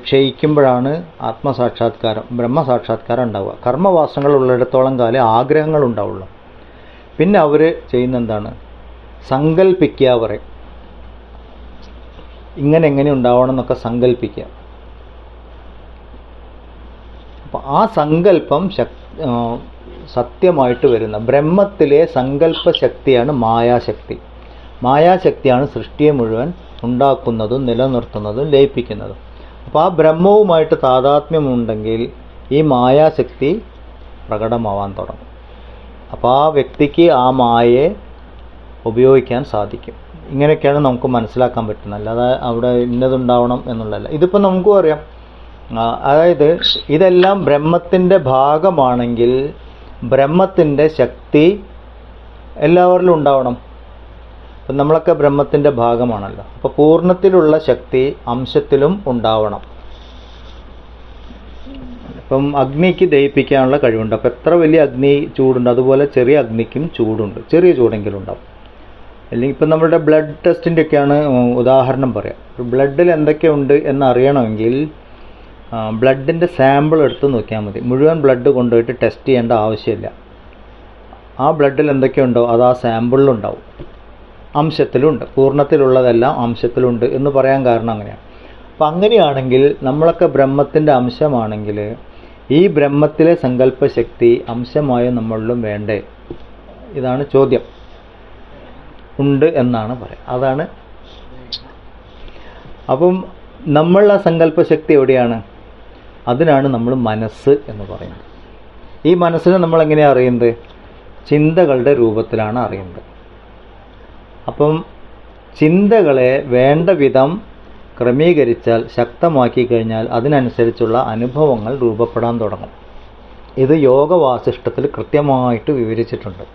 ക്ഷയിക്കുമ്പോഴാണ് ആത്മസാക്ഷാത്കാരം, ബ്രഹ്മസാക്ഷാത്കാരം ഉണ്ടാവുക. കർമ്മവാസനകൾ ഉള്ളിടത്തോളം കാലം ആഗ്രഹങ്ങൾ ഉണ്ടാവുള്ളൂ. പിന്നെ അവർ ചെയ്യുന്ന എന്താണ്, സങ്കല്പിക്കുക പറയും. ഇങ്ങനെ എങ്ങനെ ഉണ്ടാവണം എന്നൊക്കെ സങ്കല്പിക്കുക. അപ്പം ആ സങ്കല്പം സത്യമായിട്ട് വരുന്ന ബ്രഹ്മത്തിലെ സങ്കല്പ ശക്തിയാണ് മായാശക്തി. മായാശക്തിയാണ് സൃഷ്ടിയെ മുഴുവൻ ഉണ്ടാക്കുന്നതും നിലനിർത്തുന്നതും ലയിപ്പിക്കുന്നതും. അപ്പോൾ ആ ബ്രഹ്മവുമായിട്ട് താതാത്മ്യമുണ്ടെങ്കിൽ ഈ മായാശക്തി പ്രകടമാവാൻ തുടങ്ങും. അപ്പോൾ ആ വ്യക്തിക്ക് ആ മായയെ ഉപയോഗിക്കാൻ സാധിക്കും. ഇങ്ങനെയൊക്കെയാണ് നമുക്ക് മനസ്സിലാക്കാൻ പറ്റുന്നത്. അല്ലാതെ അവിടെ ഇന്നതുണ്ടാവണം എന്നുള്ളതല്ല. ഇതിപ്പോൾ നമുക്കും അറിയാം. അതായത് ഇതെല്ലാം ബ്രഹ്മത്തിൻ്റെ ഭാഗമാണെങ്കിൽ ബ്രഹ്മത്തിൻ്റെ ശക്തി എല്ലാവരിലും ഉണ്ടാവണം. അപ്പം നമ്മളൊക്കെ ബ്രഹ്മത്തിൻ്റെ ഭാഗമാണല്ലോ. അപ്പോൾ പൂർണ്ണത്തിലുള്ള ശക്തി അംശത്തിലും ഉണ്ടാവണം. ഇപ്പം അഗ്നിക്ക് ദഹിപ്പിക്കാനുള്ള കഴിവുണ്ട്. അപ്പോൾ എത്ര വലിയ അഗ്നി ചൂടുണ്ട്, അതുപോലെ ചെറിയ അഗ്നിക്കും ചൂടുണ്ട്. ചെറിയ ചൂടെങ്കിലും ഉണ്ടാവും. അല്ലെങ്കിൽ ഇപ്പം നമ്മളുടെ ബ്ലഡ് ടെസ്റ്റിൻ്റെയൊക്കെയാണ് ഉദാഹരണം പറയാം. ബ്ലഡിൽ എന്തൊക്കെയുണ്ട് എന്നറിയണമെങ്കിൽ ബ്ലഡിൻ്റെ സാമ്പിൾ എടുത്ത് നോക്കിയാൽ മതി. മുഴുവൻ ബ്ലഡ് കൊണ്ടുപോയിട്ട് ടെസ്റ്റ് ചെയ്യേണ്ട ആവശ്യമില്ല. ആ ബ്ലഡിൽ എന്തൊക്കെയുണ്ടോ അത് ആ സാമ്പിളിലുണ്ടാവും. അംശത്തിലുണ്ട്. പൂർണ്ണത്തിലുള്ളതെല്ലാം അംശത്തിലുണ്ട് എന്ന് പറയാൻ കാരണം അങ്ങനെയാണ്. അപ്പം അങ്ങനെയാണെങ്കിൽ നമ്മളൊക്കെ ബ്രഹ്മത്തിൻ്റെ അംശമാണെങ്കിൽ ഈ ബ്രഹ്മത്തിലെ സങ്കല്പശക്തി അംശമായ നമ്മളിലും വേണ്ടേ? ഇതാണ് ചോദ്യം. ഉണ്ട് എന്നാണ് പറയാം. അതാണ്. അപ്പം നമ്മളുടെ സങ്കല്പശക്തി എവിടെയാണ്? അതിനാണ് നമ്മൾ മനസ്സ് എന്ന് പറയുന്നത്. ഈ മനസ്സിനെ നമ്മൾ എങ്ങനെയാണ് അറിയുന്നത്? ചിന്തകളുടെ രൂപത്തിലാണ് അറിയുന്നത്. അപ്പം ചിന്തകളെ വേണ്ട വിധം ക്രമീകരിച്ചാൽ, ശക്തമാക്കി കഴിഞ്ഞാൽ അതിനനുസരിച്ചുള്ള അനുഭവങ്ങൾ രൂപപ്പെടാൻ തുടങ്ങും. ഇത് യോഗവാസിഷ്ഠത്തിൽ കൃത്യമായിട്ട് വിവരിച്ചിട്ടുണ്ട്.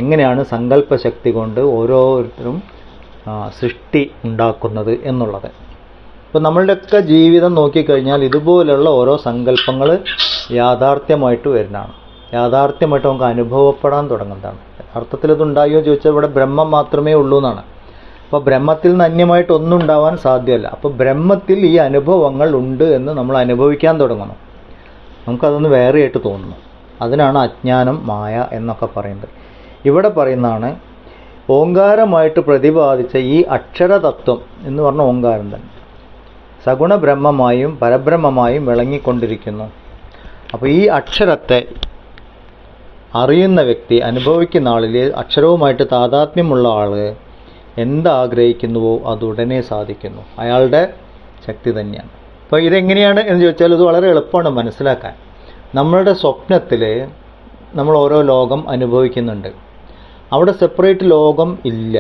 എങ്ങനെയാണ് സങ്കല്പശക്തി കൊണ്ട് ഓരോരുത്തരും സൃഷ്ടി ഉണ്ടാക്കുന്നത് എന്നുള്ളത്. ഇപ്പം നമ്മളുടെയൊക്കെ ജീവിതം നോക്കിക്കഴിഞ്ഞാൽ ഇതുപോലെയുള്ള ഓരോ സങ്കല്പങ്ങൾ യാഥാർത്ഥ്യമായിട്ട് വരുന്നതാണ്. യാഥാർത്ഥ്യമായിട്ട് നമുക്ക് അനുഭവപ്പെടാൻ തുടങ്ങുന്നതാണ്. അർത്ഥത്തിൽ ഇതുണ്ടായോ ചോദിച്ചാൽ ഇവിടെ ബ്രഹ്മം മാത്രമേ ഉള്ളൂ എന്നാണ്. അപ്പോൾ ബ്രഹ്മത്തിൽ നിന്ന് അന്യമായിട്ട് ഒന്നും ഉണ്ടാവാൻ സാധ്യമല്ല. അപ്പോൾ ബ്രഹ്മത്തിൽ ഈ അനുഭവങ്ങൾ ഉണ്ട് എന്ന് നമ്മൾ അനുഭവിക്കാൻ തുടങ്ങുന്നു. നമുക്കതൊന്ന് വേറെയായിട്ട് തോന്നുന്നു. അതിനാണ് അജ്ഞാനം, മായ എന്നൊക്കെ പറയുന്നത്. ഇവിടെ പറയുന്നതാണ് ഓങ്കാരമായിട്ട് പ്രതിപാദിച്ച ഈ അക്ഷരതത്വം എന്ന് പറഞ്ഞ ഓങ്കാരം തന്നെ സഗുണ ബ്രഹ്മമായും പരബ്രഹ്മമായും വിളങ്ങിക്കൊണ്ടിരിക്കുന്നു. അപ്പോൾ ഈ അക്ഷരത്തെ അറിയുന്ന വ്യക്തി, അനുഭവിക്കുന്ന ആളിൽ അക്ഷരവുമായിട്ട് താതാത്മ്യമുള്ള ആൾ എന്താഗ്രഹിക്കുന്നുവോ അത് ഉടനെ സാധിക്കുന്നു. അയാളുടെ ശക്തി തന്നെയാണ്. അപ്പോൾ ഇതെങ്ങനെയാണ് എന്ന് ചോദിച്ചാൽ ഇത് വളരെ എളുപ്പമാണ് മനസ്സിലാക്കാൻ. നമ്മളുടെ സ്വപ്നത്തിൽ നമ്മൾ ഓരോ ലോകം അനുഭവിക്കുന്നുണ്ട്. അവിടെ സെപ്പറേറ്റ് ലോകം ഇല്ല.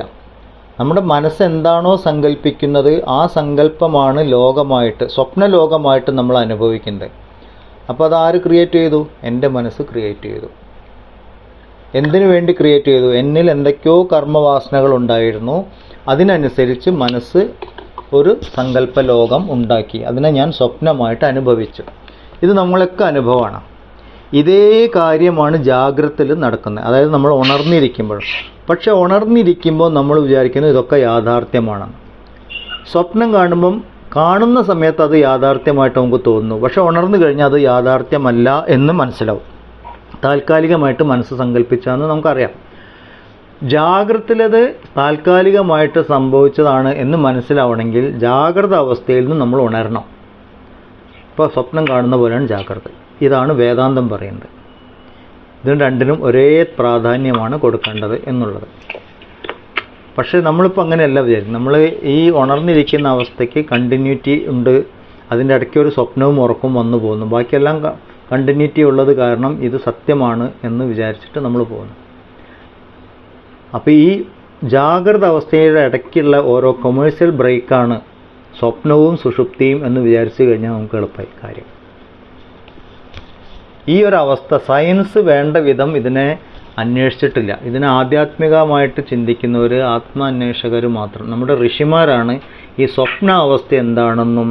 നമ്മുടെ മനസ്സ് എന്താണോ സങ്കല്പിക്കുന്നത് ആ സങ്കല്പമാണ് ലോകമായിട്ട്, സ്വപ്ന ലോകമായിട്ട് നമ്മൾ അനുഭവിക്കുന്നത്. അപ്പോൾ അതാര് ക്രിയേറ്റ് ചെയ്തു? എൻ്റെ മനസ്സ് ക്രിയേറ്റ് ചെയ്തു. എന്തിനു വേണ്ടി ക്രിയേറ്റ് ചെയ്തു? എന്നിൽ എന്തൊക്കെയോ കർമ്മവാസനകൾ ഉണ്ടായിരുന്നു, അതിനനുസരിച്ച് മനസ്സ് ഒരു സങ്കല്പ ലോകം ഉണ്ടാക്കി. അതിനെ ഞാൻ സ്വപ്നമായിട്ട് അനുഭവിച്ചു. ഇത് നമ്മളൊക്കെ അനുഭവമാണ്. ഇതേ കാര്യമാണ് ജാഗ്രതയിൽ നടക്കുന്നത്, അതായത് നമ്മൾ ഉണർന്നിരിക്കുമ്പോൾ. പക്ഷെ ഉണർന്നിരിക്കുമ്പോൾ നമ്മൾ വിചാരിക്കുന്നത് ഇതൊക്കെ യാഥാർത്ഥ്യമാണെന്ന്. സ്വപ്നം കാണുന്ന സമയത്ത് അത് യാഥാർത്ഥ്യമായിട്ട് നമുക്ക് തോന്നുന്നു. പക്ഷെ ഉണർന്നു കഴിഞ്ഞാൽ അത് യാഥാർത്ഥ്യമല്ല എന്ന് മനസ്സിലാവും. താൽക്കാലികമായിട്ട് മനസ്സ് സങ്കല്പിച്ചാന്ന് നമുക്കറിയാം. ജാഗ്രതയിലത് താൽക്കാലികമായിട്ട് സംഭവിച്ചതാണ് എന്ന് മനസ്സിലാവണമെങ്കിൽ ജാഗ്രത അവസ്ഥയിൽ നിന്ന് നമ്മൾ ഉണരണം. ഇപ്പോൾ സ്വപ്നം കാണുന്ന പോലെയാണ് ജാഗ്രത. ഇതാണ് വേദാന്തം പറയുന്നത്. ഇതിന് രണ്ടിനും ഒരേ പ്രാധാന്യമാണ് കൊടുക്കേണ്ടത് എന്നുള്ളത്. പക്ഷേ നമ്മളിപ്പോൾ അങ്ങനെയല്ല വിചാരിക്കും. നമ്മൾ ഈ ഉണർന്നിരിക്കുന്ന അവസ്ഥയ്ക്ക് കണ്ടിന്യൂറ്റി ഉണ്ട്, അതിൻ്റെ ഇടയ്ക്ക് ഒരു സ്വപ്നവും ഉറക്കവും വന്നു പോകുന്നു, ബാക്കിയെല്ലാം കണ്ടിന്യൂറ്റി ഉള്ളത് കാരണം ഇത് സത്യമാണ് എന്ന് വിചാരിച്ചിട്ട് നമ്മൾ പോകുന്നു. അപ്പോൾ ഈ ജാഗ്രത അവസ്ഥയുടെ ഇടയ്ക്കുള്ള ഓരോ കൊമേഴ്സ്യൽ ബ്രേക്കാണ് സ്വപ്നവും സുഷുപ്തിയും എന്ന് വിചാരിച്ചു കഴിഞ്ഞാൽ നമുക്ക് എളുപ്പമായി കാര്യം. ഈ ഒരവസ്ഥ സയൻസ് വേണ്ട വിധം ഇതിനെ അന്വേഷിച്ചിട്ടില്ല. ഇതിനെ ആധ്യാത്മികമായിട്ട് ചിന്തിക്കുന്നവർ, ആത്മാന്വേഷകർ മാത്രം, നമ്മുടെ ഋഷിമാരാണ് ഈ സ്വപ്ന അവസ്ഥ എന്താണെന്നും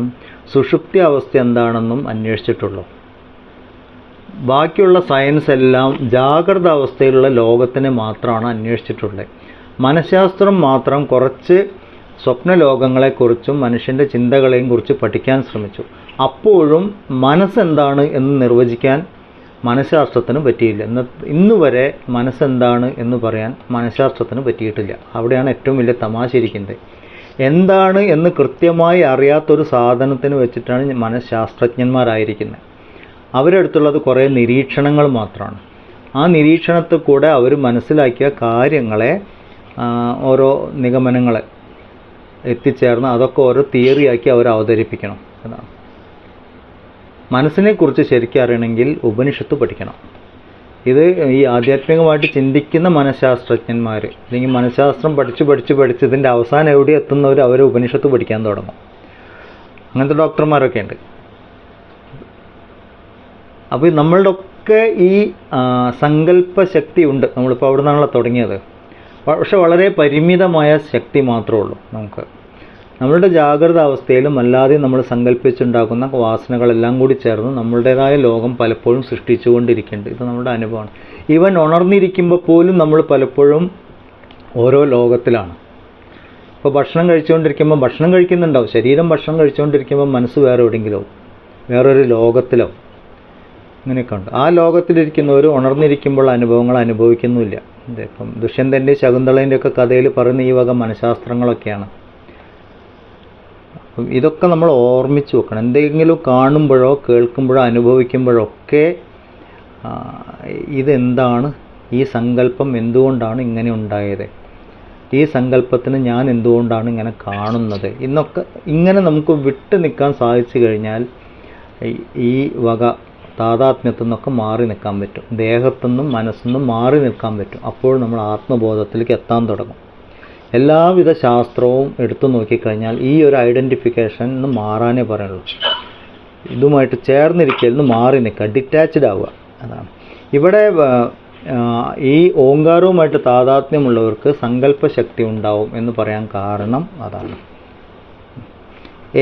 സുഷുപ്തി അവസ്ഥ എന്താണെന്നും അന്വേഷിച്ചിട്ടുള്ളൂ. ബാക്കിയുള്ള സയൻസ് എല്ലാം ജാഗ്രത അവസ്ഥയിലുള്ള ലോകത്തിനെ മാത്രമാണ് അന്വേഷിച്ചിട്ടുള്ളത്. മനഃശാസ്ത്രം മാത്രം കുറച്ച് സ്വപ്നലോകങ്ങളെക്കുറിച്ചും മനുഷ്യൻ്റെ ചിന്തകളെയും കുറിച്ച് പഠിക്കാൻ ശ്രമിച്ചു. അപ്പോഴും മനസ്സെന്താണ് എന്ന് നിർവചിക്കാൻ മനഃശാസ്ത്രത്തിന് പറ്റിയില്ല. ഇന്നുവരെ മനസ്സെന്താണ് എന്ന് പറയാൻ മനഃശാസ്ത്രത്തിന് പറ്റിയിട്ടില്ല. അവിടെയാണ് ഏറ്റവും വലിയ തമാശ ഇരിക്കുന്നത്. എന്താണ് എന്ന് കൃത്യമായി അറിയാത്തൊരു സാധനത്തിന് വെച്ചിട്ടാണ് മനഃശാസ്ത്രജ്ഞന്മാരായിരിക്കുന്നത്. അവരടുത്തുള്ളത് കുറേ നിരീക്ഷണങ്ങൾ മാത്രമാണ്. ആ നിരീക്ഷണത്തിൽ കൂടെ അവർ മനസ്സിലാക്കിയ കാര്യങ്ങളെ, ഓരോ നിഗമനങ്ങളെ എത്തിച്ചേർന്ന് അതൊക്കെ ഓരോ തിയറിയാക്കി അവർ അവതരിപ്പിക്കണം എന്നാണ്. മനസ്സിനെക്കുറിച്ച് ശരിക്കും അറിയണമെങ്കിൽ ഉപനിഷത്ത് പഠിക്കണം. ഇത് ഈ ആധ്യാത്മികമായിട്ട് ചിന്തിക്കുന്ന മനഃശാസ്ത്രജ്ഞന്മാർ, അല്ലെങ്കിൽ മനഃശാസ്ത്രം പഠിച്ച് ഇതിൻ്റെ അവസാനം എവിടെ എത്തുന്നവർ അവർ ഉപനിഷത്ത് പഠിക്കാൻ തുടങ്ങും. അങ്ങനത്തെ ഡോക്ടർമാരൊക്കെ ഉണ്ട്. അപ്പോൾ നമ്മളുടെ ഒക്കെ ഈ സങ്കല്പശക്തി ഉണ്ട്. നമ്മളിപ്പോൾ അവിടെ നിന്നാണല്ലോ തുടങ്ങിയത്. പക്ഷെ വളരെ പരിമിതമായ ശക്തി മാത്രമേ ഉള്ളൂ നമുക്ക്. നമ്മളുടെ ജാഗ്രത അവസ്ഥയിലും അല്ലാതെ നമ്മൾ സങ്കല്പിച്ചുണ്ടാക്കുന്ന വാസനകളെല്ലാം കൂടി ചേർന്ന് നമ്മളുടേതായ ലോകം പലപ്പോഴും സൃഷ്ടിച്ചുകൊണ്ടിരിക്കുന്നുണ്ട്. ഇത് നമ്മുടെ അനുഭവമാണ്. ഈവൻ ഉണർന്നിരിക്കുമ്പോൾ പോലും നമ്മൾ പലപ്പോഴും ഓരോ ലോകത്തിലാണ്. ഇപ്പോൾ ഭക്ഷണം കഴിച്ചുകൊണ്ടിരിക്കുമ്പോൾ ഭക്ഷണം കഴിക്കുന്നുണ്ടാവും, ശരീരം ഭക്ഷണം കഴിച്ചുകൊണ്ടിരിക്കുമ്പോൾ മനസ്സ് വേറെ എവിടെയെങ്കിലും, വേറൊരു ലോകത്തിലോ അങ്ങനെയൊക്കെ ഉണ്ട്. ആ ലോകത്തിലിരിക്കുന്നവർ ഉണർന്നിരിക്കുമ്പോൾ അനുഭവങ്ങൾ അനുഭവിക്കുന്നുമില്ല. ഇപ്പം ദുഷ്യന്തൻ്റെ ശകുന്തളേൻ്റെ ഒക്കെ കഥയിൽ പറയുന്ന ഈ വക മനഃശാസ്ത്രങ്ങളൊക്കെയാണ്. അപ്പം ഇതൊക്കെ നമ്മൾ ഓർമ്മിച്ച് വെക്കണം. എന്തെങ്കിലും കാണുമ്പോഴോ കേൾക്കുമ്പോഴോ അനുഭവിക്കുമ്പോഴോ ഒക്കെ ഇതെന്താണ്, ഈ സങ്കല്പം എന്തുകൊണ്ടാണ് ഇങ്ങനെ ഉണ്ടായത്, ഈ സങ്കല്പത്തിന് ഞാൻ എന്തുകൊണ്ടാണ് ഇങ്ങനെ കാണുന്നത്, ഇന്നൊക്കെ ഇങ്ങനെ നമുക്ക് വിട്ടു നിൽക്കാൻ സാധിച്ചു കഴിഞ്ഞാൽ ഈ വക താതാത്മ്യത്തിൽ നിന്നൊക്കെ മാറി നിൽക്കാൻ പറ്റും. ദേഹത്തുനിന്നും മനസ്സിൽ മാറി നിൽക്കാൻ പറ്റും. അപ്പോൾ നമ്മൾ ആത്മബോധത്തിലേക്ക് എത്താൻ തുടങ്ങും. എല്ലാവിധ ശാസ്ത്രവും എടുത്തു നോക്കിക്കഴിഞ്ഞാൽ ഈ ഒരു ഐഡൻറ്റിഫിക്കേഷൻ മാറാനേ പറയുള്ളൂ. ഇതുമായിട്ട് ചേർന്നിരിക്കൽ നിന്ന് മാറി നിൽക്കുക, ഡിറ്റാച്ച്ഡ് ആവുക. അതാണ് ഇവിടെ ഈ ഓങ്കാരവുമായിട്ട് താതാത്മ്യമുള്ളവർക്ക് സങ്കല്പശക്തി ഉണ്ടാവും എന്ന് പറയാൻ കാരണം അതാണ്.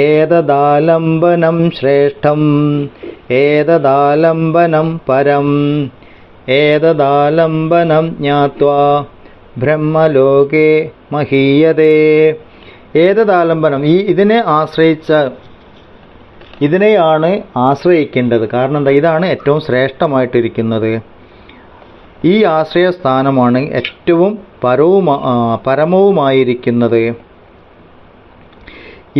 ഏതദാലംബനം ശ്രേഷ്ഠം ഏതദാലംബനം പരം ഏതദാലംബനം ജ്ഞാത്വാ ബ്രഹ്മലോകേ മഹീയതേ. ഏതദാലംബനം, ഇതിനെയാണ് ആശ്രയിക്കേണ്ടത്. കാരണം എന്താ? ഇതാണ് ഏറ്റവും ശ്രേഷ്ഠമായിട്ടിരിക്കുന്നത്. ഈ ആശ്രയസ്ഥാനമാണ് ഏറ്റവും പരമവുമായിരിക്കുന്നത്.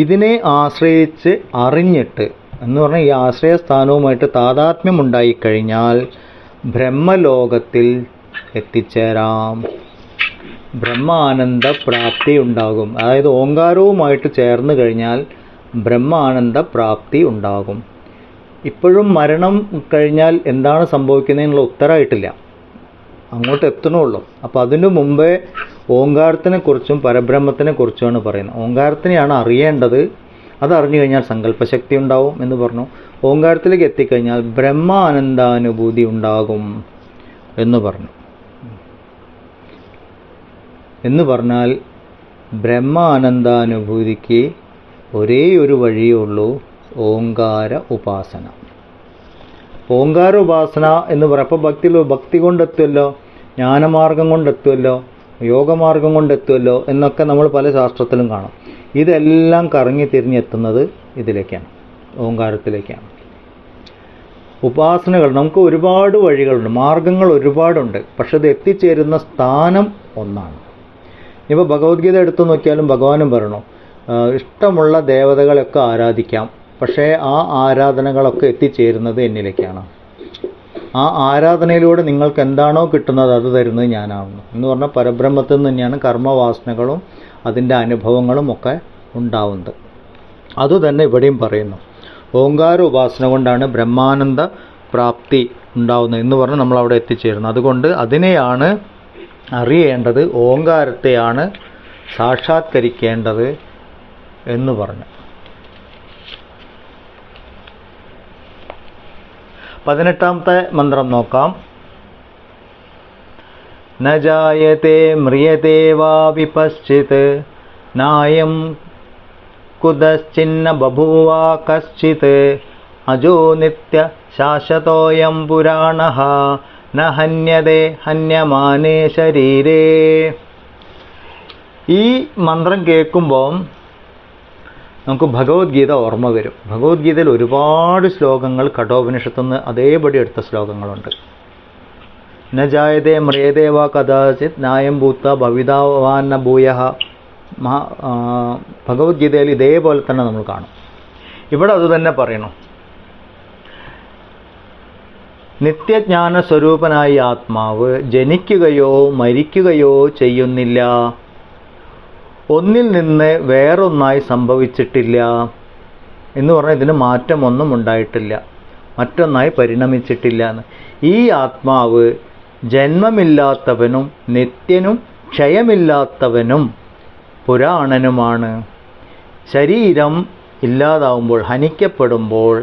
ഇതിനെ ആശ്രയിച്ച് അറിഞ്ഞിട്ട് എന്ന് പറഞ്ഞാൽ ഈ ആശ്രയസ്ഥാനവുമായിട്ട് താതാത്മ്യം ഉണ്ടായിക്കഴിഞ്ഞാൽ ബ്രഹ്മലോകത്തിൽ എത്തിച്ചേരാം. ബ്രഹ്മാനന്ദ പ്രാപ്തി ഉണ്ടാകും. അതായത് ഓങ്കാരവുമായിട്ട് ചേർന്ന് കഴിഞ്ഞാൽ ബ്രഹ്മാനന്ദ പ്രാപ്തി ഉണ്ടാകും. ഇപ്പോഴും മരണം കഴിഞ്ഞാൽ എന്താണ് സംഭവിക്കുന്നതിനുള്ള ഉത്തരമായിട്ടില്ല. അങ്ങോട്ട് എത്തണുള്ളൂ. അപ്പോൾ അതിനു മുമ്പേ ഓങ്കാരത്തിനെ കുറിച്ചും പരബ്രഹ്മത്തിനെ കുറിച്ചുമാണ് പറയുന്നത്. ഓങ്കാരത്തിനെയാണ് അറിയേണ്ടത്. അതറിഞ്ഞു കഴിഞ്ഞാൽ സങ്കല്പശക്തി ഉണ്ടാവും എന്ന് പറഞ്ഞു. ഓങ്കാരത്തിലേക്ക് എത്തിക്കഴിഞ്ഞാൽ ബ്രഹ്മാനന്ദാനുഭൂതി ഉണ്ടാകും എന്ന് പറഞ്ഞു. എന്ന് പറഞ്ഞാൽ ബ്രഹ്മാനന്ദാനുഭൂതിക്ക് ഒരേ ഒരു വഴിയേ ഉള്ളൂ, ഓങ്കാര ഉപാസന. ഓങ്കാര ഉപാസന എന്ന് പറയുമ്പോൾ ഭക്തി കൊണ്ടെത്തുമല്ലോ, ജ്ഞാനമാർഗം കൊണ്ടെത്തുമല്ലോ, യോഗമാർഗം കൊണ്ടെത്തുമല്ലോ എന്നൊക്കെ നമ്മൾ പല ശാസ്ത്രത്തിലും കാണും. ഇതെല്ലാം കറങ്ങി തിരിഞ്ഞെത്തുന്നത് ഇതിലേക്കാണ്, ഓങ്കാരത്തിലേക്കാണ്. ഉപാസനകൾ നമുക്ക് ഒരുപാട് വഴികളുണ്ട്, മാർഗങ്ങൾ ഒരുപാടുണ്ട്. പക്ഷെ ഇത് എത്തിച്ചേരുന്ന സ്ഥാനം ഒന്നാണ്. ഇപ്പോൾ ഭഗവത്ഗീത എടുത്തു നോക്കിയാലും ഭഗവാനും പറയണു, ഇഷ്ടമുള്ള ദേവതകളൊക്കെ ആരാധിക്കാം, പക്ഷേ ആ ആരാധനകളൊക്കെ എത്തിച്ചേരുന്നത് എന്നിലേക്കാണ്. ആ ആരാധനയിലൂടെ നിങ്ങൾക്ക് എന്താണോ കിട്ടുന്നത് അത് തരുന്നത് ഞാനാവുന്നു എന്ന് പറഞ്ഞാൽ പരബ്രഹ്മത്തിൽ നിന്ന് തന്നെയാണ് കർമ്മവാസനകളും അതിൻ്റെ അനുഭവങ്ങളും ഒക്കെ ഉണ്ടാവുന്നത്. അതുതന്നെ ഇവിടെയും പറയുന്നു. ഓങ്കാര ഉപാസന കൊണ്ടാണ് ബ്രഹ്മാനന്ദ പ്രാപ്തി ഉണ്ടാവുന്നത് എന്ന് പറഞ്ഞ് നമ്മളവിടെ എത്തിച്ചേരുന്നു. അതുകൊണ്ട് അതിനെയാണ് അറിയേണ്ടത്, ഓങ്കാരത്തെയാണ് സാക്ഷാത്കരിക്കേണ്ടത് എന്ന് പറഞ്ഞു. 18ാമത്തെ മന്ത്രം നോക്കാം. ന ജായത്തെ മ്രിയത്തെ വാ വിപശ്ചിത് നായം കുതശ്ചിന്ന ബഭൂവ കശ്ചിത് അജോ നിത്യ ശാശ്വതോയം പുരാണഃ ന ഹന്യതേ ഹന്യമാനേ ശരീരേ. ഈ മന്ത്രം കേൾക്കുമ്പോൾ നമുക്ക് ഭഗവത്ഗീത ഓർമ്മ വരും. ഭഗവത്ഗീതയിൽ ഒരുപാട് ശ്ലോകങ്ങൾ കഠോപനിഷത്തു നിന്ന് അതേപടി എടുത്ത ശ്ലോകങ്ങളുണ്ട്. ന ജായതേ മ്രിയതേ വാ കഥാചിത് നായം ഭൂത്ത ഭവിതാവാന്ന ഭൂയഃ. ഭഗവത്ഗീതയിൽ ഇതേപോലെ തന്നെ നമ്മൾ കാണും. ഇവിടെ അതുതന്നെ പറയണം. നിത്യജ്ഞാന സ്വരൂപനായ ആത്മാവ് ജനിക്കുകയോ മരിക്കുകയോ ചെയ്യുന്നില്ല, ഒന്നിൽ നിന്ന് വേറൊന്നായി സംഭവിച്ചിട്ടില്ല എന്ന് പറഞ്ഞാൽ ഇതിന് മാറ്റമൊന്നും ഉണ്ടായിട്ടില്ല, മറ്റൊന്നായി പരിണമിച്ചിട്ടില്ല എന്ന്. ഈ ആത്മാവ് ജന്മമില്ലാത്തവനും നിത്യനും ക്ഷയമില്ലാത്തവനും പുരാണനുമാണ്. ശരീരം ഇല്ലാതാവുമ്പോൾ ഹനിക്കപ്പെടുമ്പോൾ